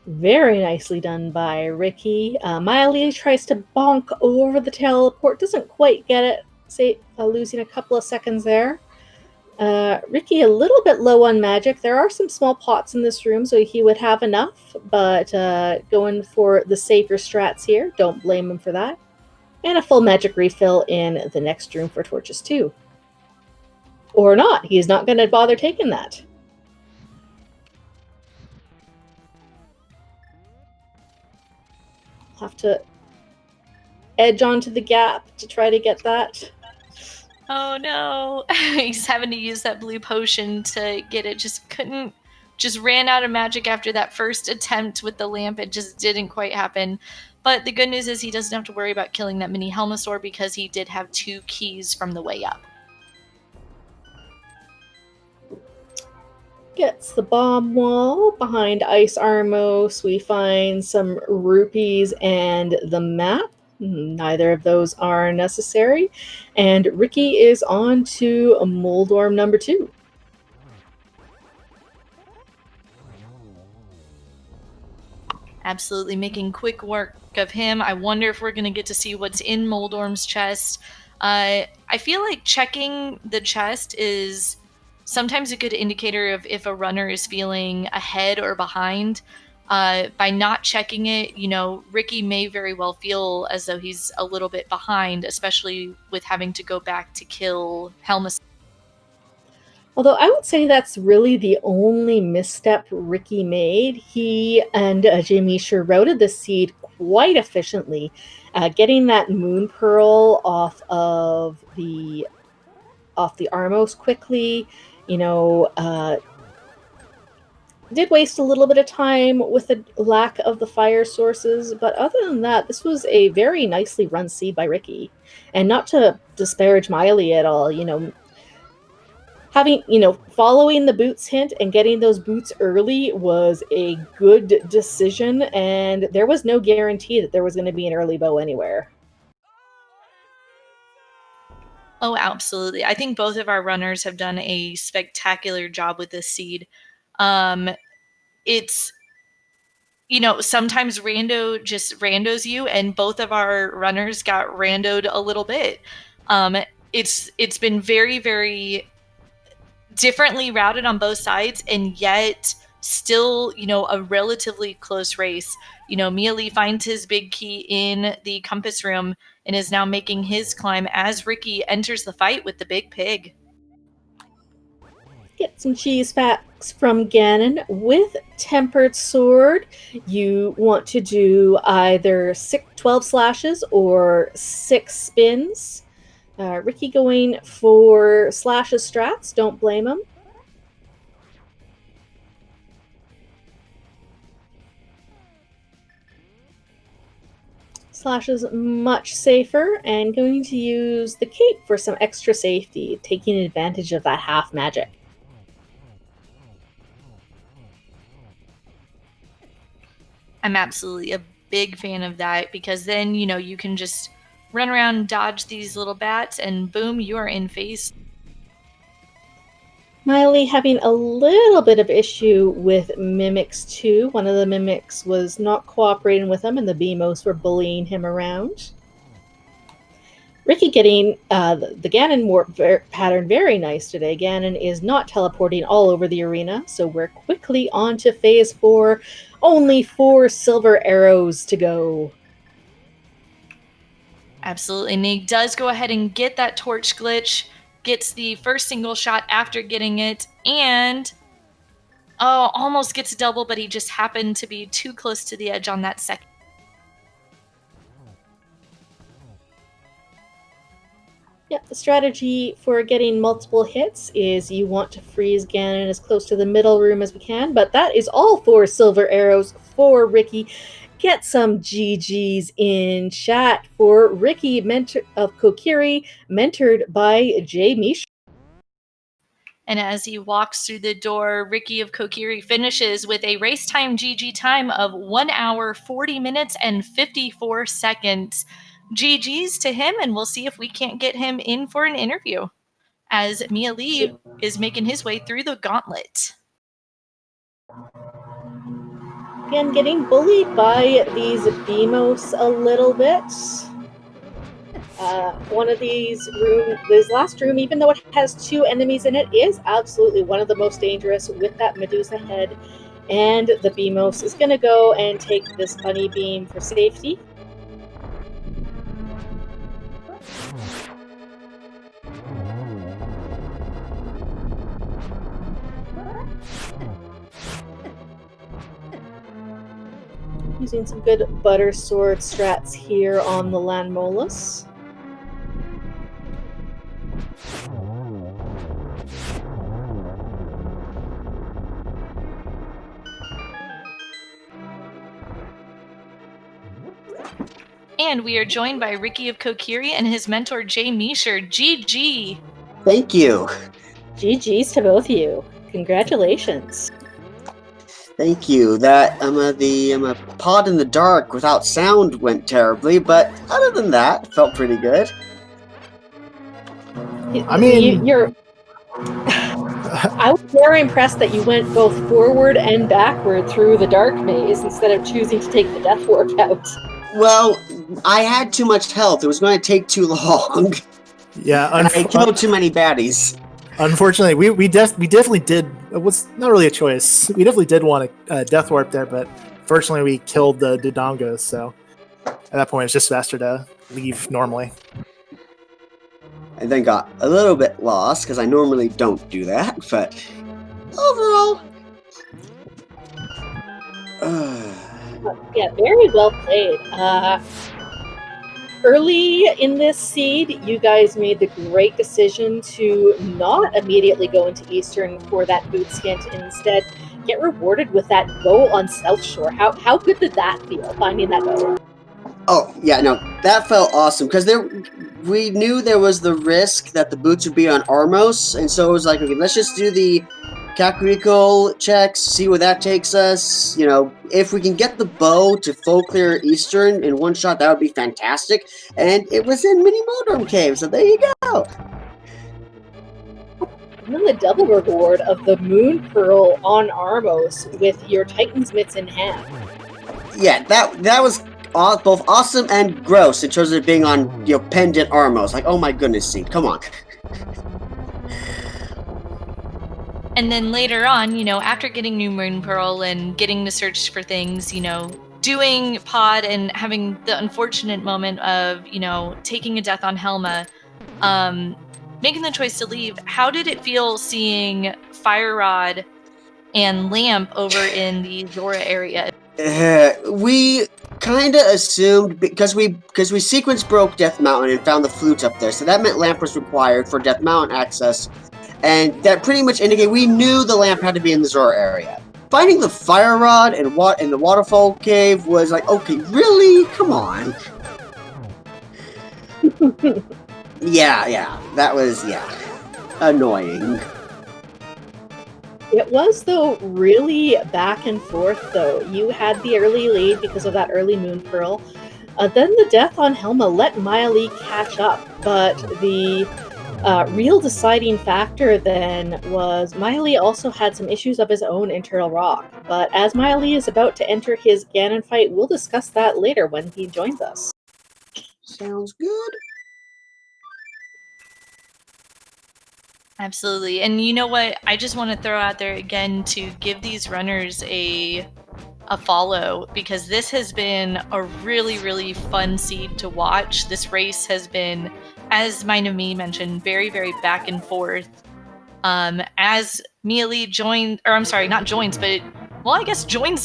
Very nicely done by Ricky. Mialee tries to bonk over the teleport, doesn't quite get it, losing a couple of seconds there. Ricky a little bit low on magic. There are some small pots in this room, so he would have enough, but going for the safer strats here. Don't blame him for that. And a full magic refill in the next room for torches too. Or not. He's not going to bother taking that. Have to edge onto the gap to try to get that. Oh no. He's having to use that blue potion to get it. Just ran out of magic after that first attempt with the lamp. It just didn't quite happen. But the good news is he doesn't have to worry about killing that mini Helmosaur, because he did have 2 keys from the way up. Gets the bomb wall. Behind Ice Armos, we find some rupees and the map. Neither of those are necessary. And Ricky is on to Moldorm number 2. Absolutely making quick work of him. I wonder if we're going to get to see what's in Moldorm's chest. I feel like checking the chest is sometimes a good indicator of if a runner is feeling ahead or behind. By not checking it, Ricky may very well feel as though he's a little bit behind, especially with having to go back to kill Helmus. Although I would say that's really the only misstep Ricky made. He and jmeasher routed the seed quite efficiently, getting that moon pearl off the Armos quickly. Did waste a little bit of time with the lack of the fire sources, but other than that, this was a very nicely run seed by Ricky. And not to disparage Mialee at all, following the boots hint and getting those boots early was a good decision, and there was no guarantee that there was going to be an early bow anywhere. Oh, absolutely. I think both of our runners have done a spectacular job with this seed. It's, sometimes Rando just randos you, and both of our runners got randoed a little bit. It's been very, very differently routed on both sides, and yet still, a relatively close race. Mialee finds his big key in the compass room and is now making his climb as Ricky enters the fight with the big pig. Get some cheese facts from Ganon. With Tempered Sword, you want to do either 12 slashes or 6 spins. Ricky going for slashes strats, don't blame him. Slash is much safer, and going to use the cape for some extra safety, taking advantage of that half magic. I'm absolutely a big fan of that, because then, you can just run around, dodge these little bats, and boom, you are in phase. Mialee having a little bit of issue with mimics too. One of the mimics was not cooperating with him, and the Beamos were bullying him around. Ricky getting the Ganon pattern very nice today. Ganon is not teleporting all over the arena, so we're quickly on to phase 4. Only 4 silver arrows to go. Absolutely, and he does go ahead and get that torch glitch, gets the first single shot after getting it, and almost gets a double, but he just happened to be too close to the edge on that second. Yep, the strategy for getting multiple hits is you want to freeze Ganon as close to the middle room as we can, but that is all 4 silver arrows for Ricky. Get some GGs in chat for Ricky of Kokiri, mentored by jmeasher. And as he walks through the door, Ricky of Kokiri finishes with a race time GG time of 1 hour, 40 minutes, and 54 seconds. GG's to him, and we'll see if we can't get him in for an interview as Mialee is making his way through the gauntlet. Again, getting bullied by these Beamos a little bit. One of this last room, even though it has 2 enemies in it, is absolutely one of the most dangerous with that Medusa head. And the Beamos is going to go and take this bunny beam for safety. Using some good butter sword strats here on the Landmolus. And we are joined by Ricky of Kokiri and his mentor jmeasher. GG. Thank you. GG's to both of you. Congratulations. Thank you. That the pod in the dark without sound went terribly, but other than that, felt pretty good. I mean, I was very impressed that you went both forward and backward through the dark maze instead of choosing to take the death warp out. Well, I had too much health. It was going to take too long. Yeah, and I killed too many baddies. Unfortunately, we definitely did. It was not really a choice. We definitely did want a death warp there, but Fortunately, we killed the Dodongos, so at that point, it's just faster to leave normally. And then got a little bit lost because I normally don't do that, but overall, Yeah, very well played. Early in this seed, you guys made the great decision to not immediately go into Eastern for that boots hint and instead get rewarded with that bow on South Shore. How good did that feel, finding that bow? oh yeah, no, that felt awesome because we knew there was the risk that the boots would be on Armos, and so it was like, okay, let's just do the Kakariko checks, see where that takes us. You know, if we can get the bow to full clear Eastern in one shot, that would be fantastic. And it was in Mini Modorm Cave, so there you go. And then the double reward of the Moon Pearl on Armos with your Titan's Mitts in hand. Yeah, that was both awesome and gross in terms of it being on, you know, pendant Armos. Like, oh my goodness, see, come on. And then later on, you know, after getting New Moon Pearl and getting to search for things, you know, doing pod and having the unfortunate moment of, you know, taking a death on Helma, making the choice to leave, how did it feel seeing Fire Rod and Lamp over in the Zora area? We kind of assumed because we sequence broke Death Mountain and found the flutes up there, so that meant Lamp was required for Death Mountain access, and that pretty much indicated we knew the Lamp had to be in the Zora area. Finding the Fire Rod and in the Waterfall Cave was like, okay, really? Come on. Yeah, that was, annoying. It was, though, really back and forth, though. You had the early lead because of that early Moon Pearl. Then the death on Helma let Mialee catch up, but the real deciding factor then was Mialee also had some issues of his own in Turtle Rock. But as Mialee is about to enter his Ganon fight, we'll discuss that later when he joins us. Sounds good. Absolutely. And you know what? I just want to throw out there again to give these runners a follow, because this has been a really, really fun seed to watch. This race has been, as mindofme mentioned, very, very back and forth. As Mialee joins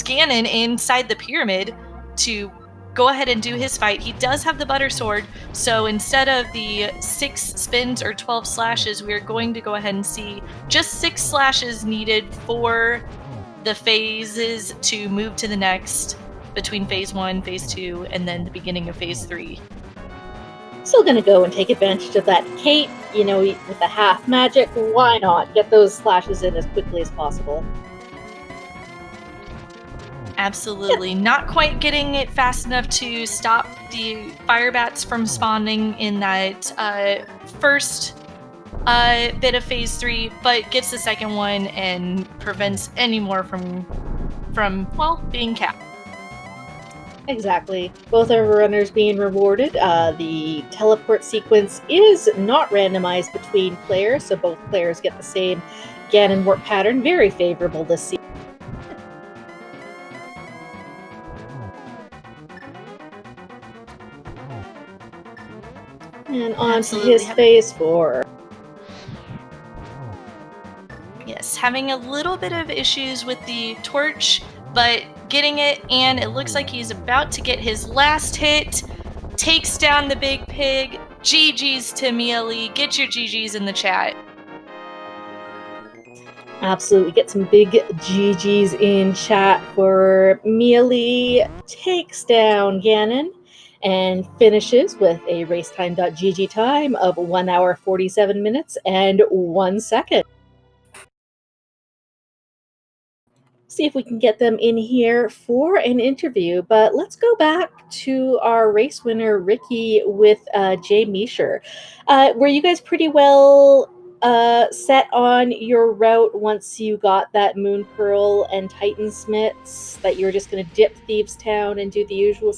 Ganon inside the pyramid to go ahead and do his fight. He does have the butter sword, so instead of the 6 spins or 12 slashes, we are going to go ahead and see just 6 slashes needed for the phases to move to the next, between phase 1, phase 2, and then the beginning of phase 3. Still gonna go and take advantage of that cape, you know, with the half magic. Why not? Get those slashes in as quickly as possible. Absolutely. Not quite getting it fast enough to stop the fire bats from spawning in that first bit of phase 3, but gets the second one and prevents any more from being capped. Exactly. Both our runners being rewarded. The teleport sequence is not randomized between players, so both players get the same Ganon warp pattern. Very favorable this season. And on to his phase 4. Yes, having a little bit of issues with the torch, but getting it, and it looks like he's about to get his last hit. Takes down the big pig. GG's to Mialee. Get your GG's in the chat. Absolutely. Get some big GG's in chat for Mialee. Takes down Ganon and finishes with a racetime.gg time of 1 hour 47 minutes and 1 second. See if we can get them in here for an interview, but let's go back to our race winner Ricky with jmeasher. Were you guys pretty well set on your route once you got that Moon Pearl and Titan Smiths, that you were just going to dip Thieves Town and do the usual?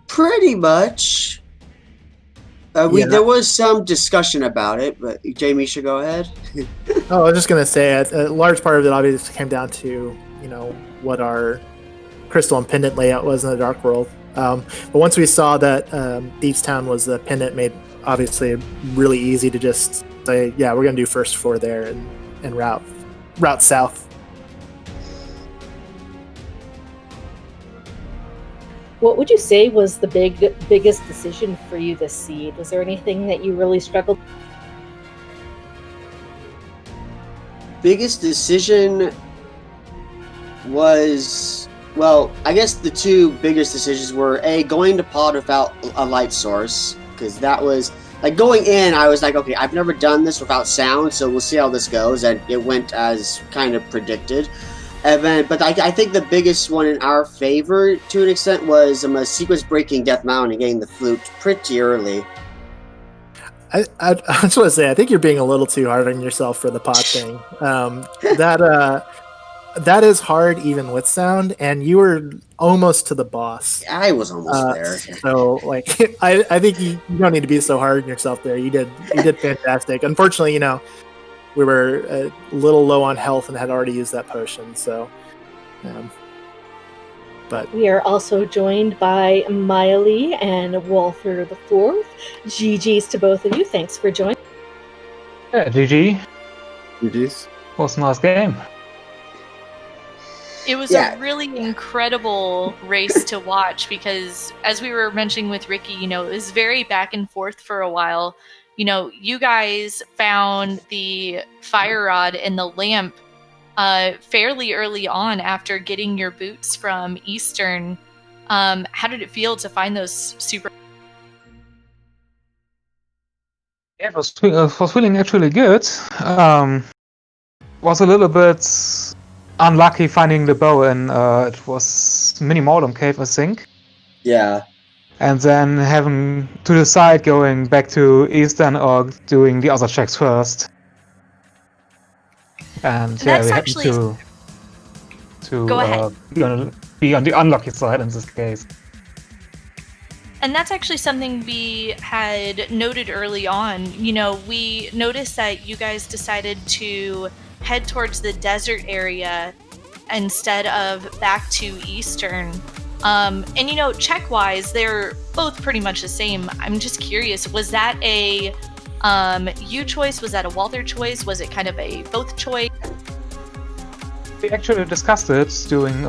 Pretty much. There was some discussion about it, but Jamie should go ahead. Oh, I was just going to say, a large part of it obviously came down to what our crystal and pendant layout was in the Dark World. But once we saw that Deepstown was the pendant, made obviously really easy to just say, yeah, we're going to do first floor there and route south. What would you say was the biggest decision for you this seed? Was there anything that you really struggled? Biggest decision was, well, I guess the two biggest decisions were going to pod without a light source, because that was like going in. I was like, okay, I've never done this without sound, so we'll see how this goes, and it went as kind of predicted. And then, but I think the biggest one in our favor, to an extent, was a sequence breaking Death Mountain and getting the flute pretty early. I just want to say, I think you're being a little too hard on yourself for the pod thing. That is hard even with sound, and you were almost to the boss. I was almost there. So, I think you don't need to be so hard on yourself there. You did fantastic. Unfortunately, we were a little low on health and had already used that potion. So, but we are also joined by Mialee and Walther IV. GG's to both of you. Thanks for joining. Yeah, GG. GG's. Was a nice game. It was a really incredible race to watch because, as we were mentioning with Ricky, it was very back and forth for a while. You guys found the fire rod and the lamp fairly early on after getting your boots from Eastern. How did it feel to find those super? Yeah, it was feeling actually good. Was a little bit unlucky finding the bow, and it was Mini Mordom Cave, I think. Yeah. And then having to decide going back to Eastern or doing the other checks first. And yeah, we happened to go ahead. Be on the unlucky side in this case. And that's actually something we had noted early on. We noticed that you guys decided to head towards the desert area instead of back to Eastern. And check-wise, they're both pretty much the same. I'm just curious, was that a you choice? Was that a Walther choice? Was it kind of a both choice? We actually discussed it doing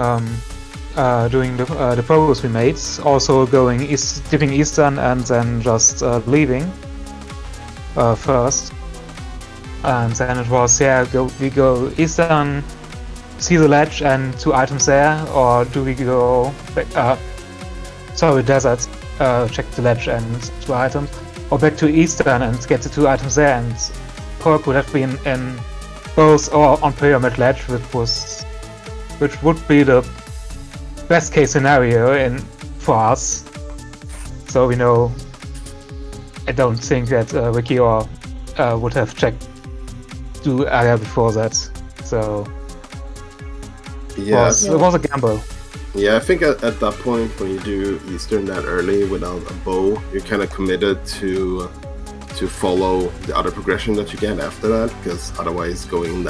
the progress we made. Also dipping Eastern and then just leaving first. And then it was, we go Eastern, see the ledge and 2 items there, or do we go back, desert, check the ledge and 2 items, or back to Eastern and get the 2 items there, and Cork would have been in both or on Pyramid Ledge, which would be the best case scenario for us. So we know, I don't think that Ricky or would have checked the area before that, so it was a gamble. Yeah, I think at that point when you do Eastern that early without a bow, you're kind of committed to follow the other progression that you get after that, because otherwise going in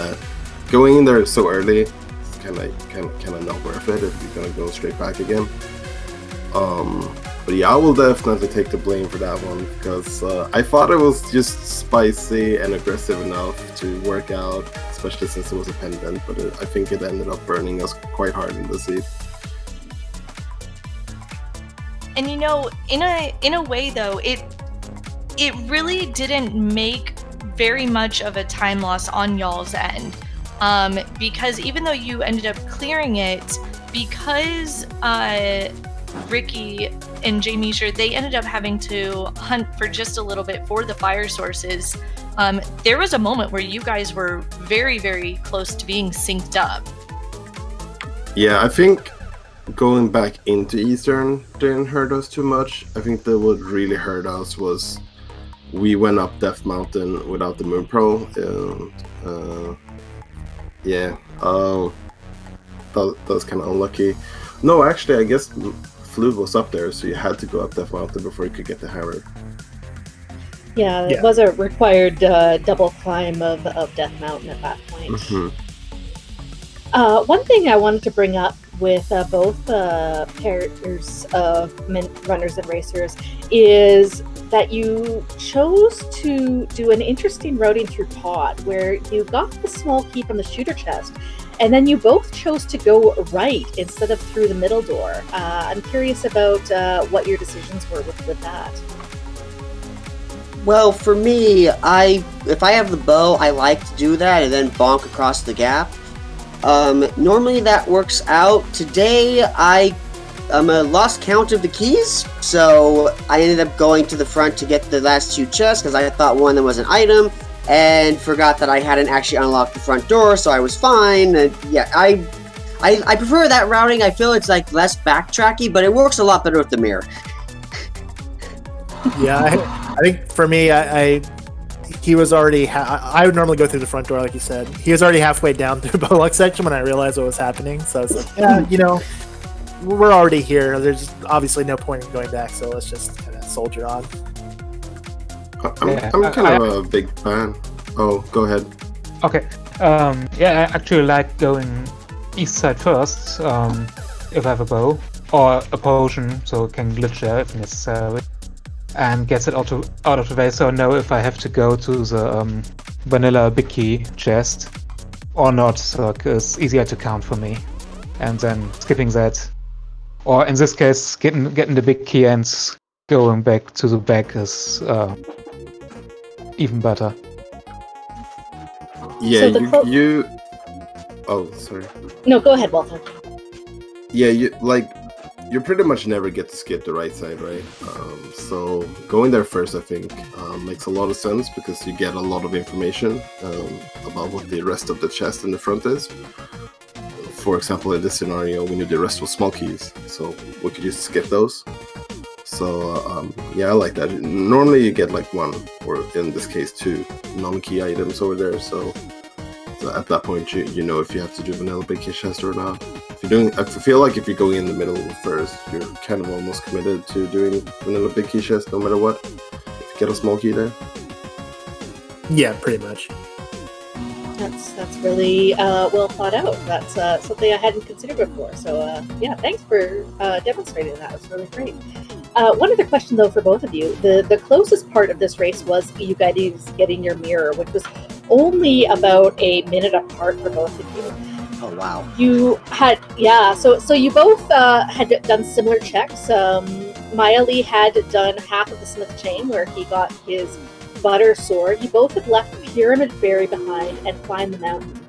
there so early, it's kind of not worth it if you're gonna go straight back again. But yeah, I will definitely take the blame for that one, because I thought it was just spicy and aggressive enough to work out, especially since it was a pendant, but I think it ended up burning us quite hard in the seed. And in a way though, it really didn't make very much of a time loss on y'all's end, because even though you ended up clearing it, because Ricky and jmeasher, they ended up having to hunt for just a little bit for the fire sources. There was a moment where you guys were very, very close to being synced up. Yeah, I think going back into Eastern didn't hurt us too much. I think that what really hurt us was we went up Death Mountain without the Moon Pro. That was kind of unlucky. No, actually, I guess Flute was up there, so you had to go up Death Mountain before you could get the Harrod. Yeah, it was a required double climb of Death Mountain at that point. Mm-hmm. One thing I wanted to bring up with both pairs of runners and racers is that you chose to do an interesting routing through pod, where you got the small key from the shooter chest, and then you both chose to go right instead of through the middle door. I'm curious about what your decisions were with that. Well, for me, if I have the bow, I like to do that and then bonk across the gap. Normally that works out. Today, I'm a lost count of the keys, so I ended up going to the front to get the last 2 chests because I thought one of them was an item, and forgot that I hadn't actually unlocked the front door, so I was fine. And yeah, I prefer that routing. I feel it's like less backtracky, but it works a lot better with the mirror. Yeah, I think for me, he was already. I would normally go through the front door, like you said. He was already halfway down through Bowluck section when I realized what was happening. So I was like, yeah, we're already here. There's obviously no point in going back, so let's just kind of soldier on. I'm kind of a big fan. Oh, go ahead. Okay. Yeah, I actually like going east side first, if I have a bow or a potion, so it can glitch there if necessary, and gets it out of the way, so I know if I have to go to the vanilla big key chest or not, so it's easier to count for me. And then skipping that, or in this case, getting the big key and going back to the back is even better. Yeah, So you. Oh, sorry. No, go ahead, Walter. Yeah, you pretty much never get to skip the right side, right? So going there first, I think, makes a lot of sense because you get a lot of information about what the rest of the chest in the front is. For example, in this scenario, we knew the rest was small keys, so we could just skip those. So yeah, I like that. Normally you get like 1, or in this case 2 non-key items over there, so at that point you know if you have to do vanilla big key chest or not. I feel like if you're going in the middle first, you're kind of almost committed to doing vanilla big key chest no matter what, if you get a small key there. Yeah, pretty much. That's really well thought out. That's something I hadn't considered before. So yeah, thanks for demonstrating that. It was really great. One other question though for both of you. The closest part of this race was you guys getting your mirror, which was only about a minute apart for both of you. Oh wow! You had So you both had done similar checks. Mialee had done half of the Smith chain where he got his butter sword. You both had left Pyramid Berry behind and climbed the mountain.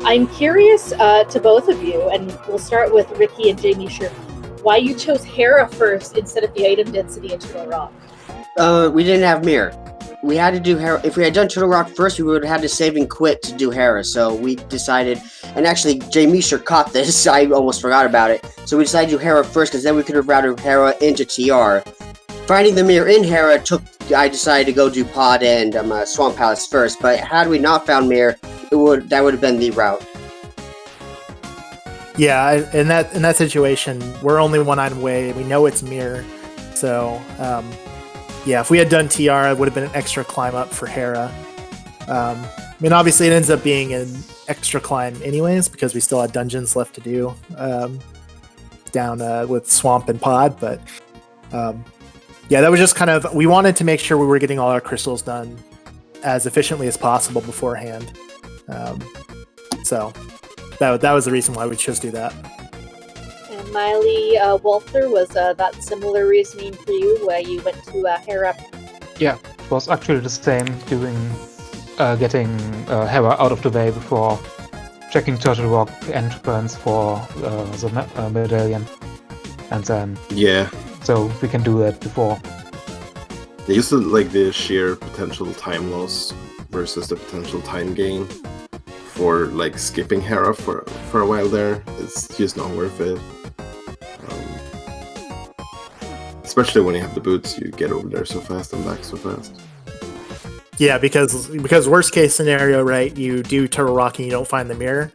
I'm curious to both of you, and we'll start with Ricky and jmeasher, why you chose Hera first instead of the item density in Turtle Rock. We didn't have mirror. We had to do Hera. If we had done Turtle Rock first, we would have had to save and quit to do Hera. So we decided, and actually jmeasher caught this. I almost forgot about it. So we decided to do Hera first because then we could have routed Hera into TR. Finding the mirror in Hera I decided to go do Pod and Swamp Palace first. But had we not found mirror, that would have been the route. Yeah, in that situation, we're only 1 item away. We know it's mirror, so yeah. If we had done TR, it would have been an extra climb up for Hera. I mean, obviously, it ends up being an extra climb anyways because we still had dungeons left to do down with Swamp and Pod. But yeah, that was just kind of, we wanted to make sure we were getting all our crystals done as efficiently as possible beforehand. So that was the reason why we chose to do that. And Mialee, Walther, was that similar reasoning for you where you went to Hera? Yeah, it was actually the same, getting Hera out of the way before checking Turtle Rock entrance for the medallion. And then Yeah. So we can do that before. They used to like the sheer potential time loss versus the potential time gain for like skipping Hera for a while there. It's just not worth it. Especially when you have the boots, you get over there so fast and back so fast. Yeah, because worst case scenario, right? You do Turtle Rock and you don't find the mirror.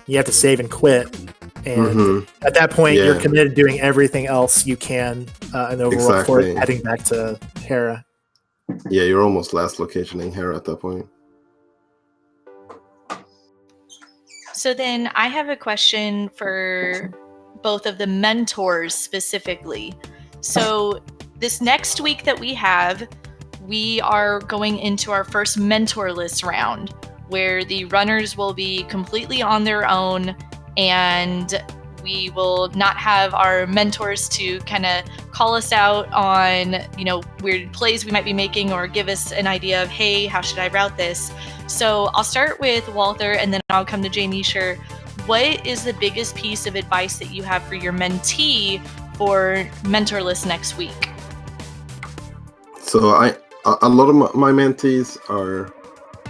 You have to save and quit. And at that point, you're committed to doing everything else you can in the overworld for heading back to Hera. Yeah, you're almost last locationing Hera at that point. So then I have a question for both of the mentors specifically. So this next week that we are going into our first mentorless round where the runners will be completely on their own, and we will not have our mentors to kind of call us out on, weird plays we might be making or give us an idea of, hey, how should I route this? So I'll start with Walther and then I'll come to jmeasher. What is the biggest piece of advice that you have for your mentee for mentorless next week? So a lot of my mentees are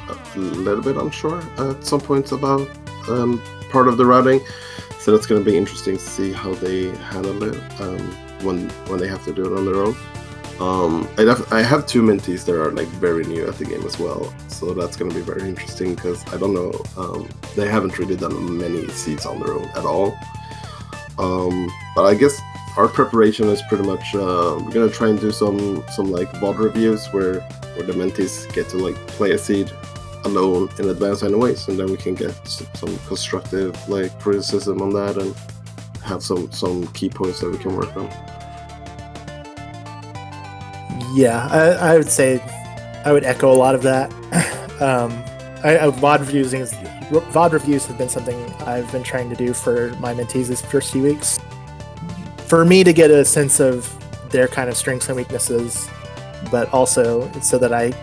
a little bit unsure at some points about part of the routing. So that's going to be interesting to see how they handle it when they have to do it on their own. I have two mentees that are like very new at the game as well, so that's going to be very interesting because I don't know, they haven't really done many seeds on their own at all. But I guess our preparation is pretty much we're going to try and do some like VOD reviews where the mentees get to like play a seed alone in advance anyways, and then we can get some constructive like criticism on that and have some key points that we can work on. Yeah, I would say I would echo a lot of that. VOD reviews have been something I've been trying to do for my mentees these first few weeks, for me to get a sense of their kind of strengths and weaknesses, but also so that I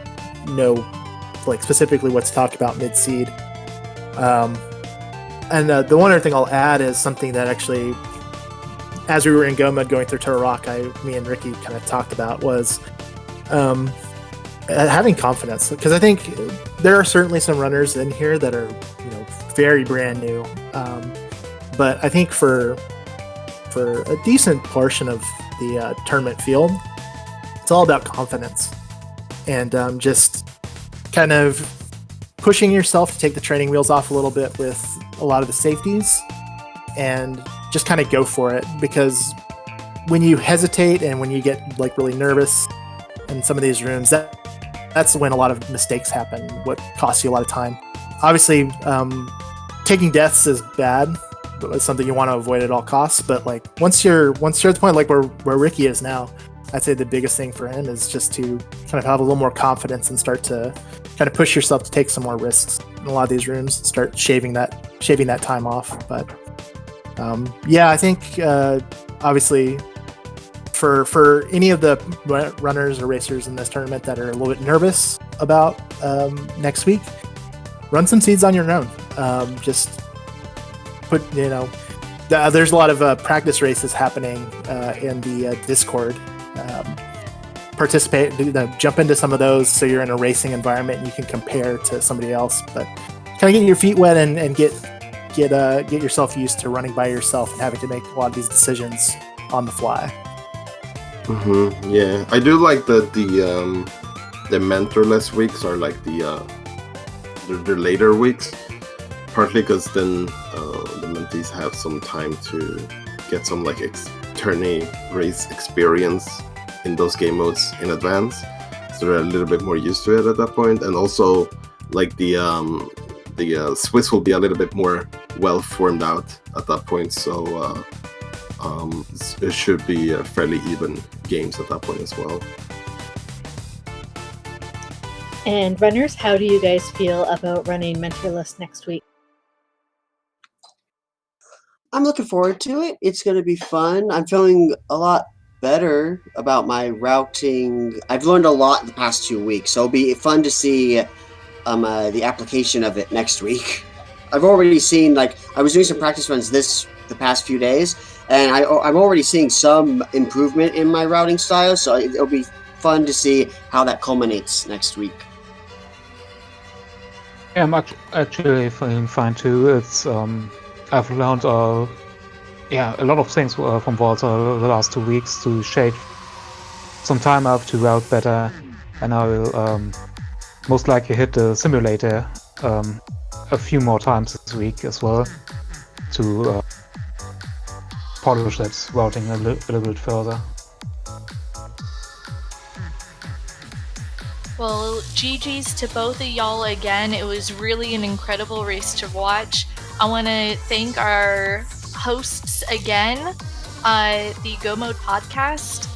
know like specifically what's talked about mid-seed. And the one other thing I'll add is something that actually, as we were in Go mode going through Turtle Rock, me and Ricky kind of talked about was having confidence, because I think there are certainly some runners in here that are very brand new, but I think for a decent portion of the tournament field, it's all about confidence and just kind of pushing yourself to take the training wheels off a little bit with a lot of the safeties and just kind of go for it, because when you hesitate and when you get like really nervous in some of these rooms, that's when a lot of mistakes happen, what costs you a lot of time. Obviously, taking deaths is bad, but it's something you want to avoid at all costs. But like once you're at the point like where Ricky is now, I'd say the biggest thing for him is just to kind of have a little more confidence and start to kind of push yourself to take some more risks in a lot of these rooms, start shaving that time off. But I think obviously for any of the runners or racers in this tournament that are a little bit nervous about next week, run some seeds on your own. Just put, there's a lot of practice races happening in the Discord. Participate, jump into some of those so you're in a racing environment and you can compare to somebody else. But kind of get your feet wet and get yourself used to running by yourself and having to make a lot of these decisions on the fly. Mm-hmm. Yeah, I do like that the mentorless weeks are like the later weeks, partly because then the mentees have some time to get some like tourney race experience in those game modes in advance, so they're a little bit more used to it at that point. And also like the Swiss will be a little bit more well formed out at that point, so it should be fairly even games at that point as well. And runners, how do you guys feel about running mentorless next week? I'm looking forward to it. It's going to be fun. I'm feeling a lot better about my routing. I've learned a lot in the past 2 weeks, so it'll be fun to see the application of it next week. I've already seen, like, I was doing some practice runs the past few days, and I'm already seeing some improvement in my routing style, so it'll be fun to see how that culminates next week. Yeah, I'm actually feeling fine too. It's I've learned a lot of things from Walther the last 2 weeks to shave some time up to route better, and I will most likely hit the simulator a few more times this week as well to polish that routing a little bit further. Well, GG's to both of y'all again. It was really an incredible race to watch. I want to thank our hosts again, the Go Mode podcast.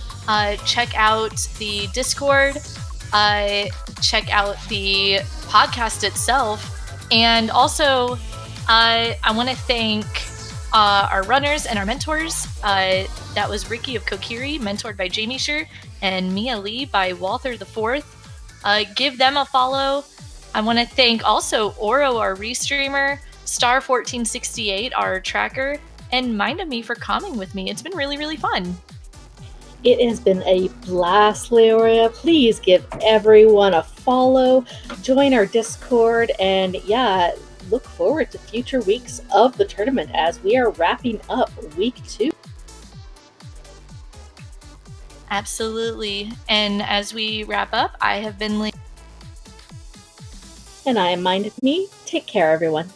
Check out the Discord. Check out the podcast itself. And also, I want to thank our runners and our mentors. That was RickyOfKokiri, mentored by jmeasher, and Mialee by WaltherIV. Give them a follow. I want to thank also Oro, our restreamer, Star1468, our tracker, and mindofme for coming with me. It's been really, really fun. It has been a blast, Laoria. Please give everyone a follow, join our Discord, and yeah, look forward to future weeks of the tournament as we are wrapping up week 2. Absolutely. And as we wrap up, I have been Lee. And I am mindofme. Take care, everyone.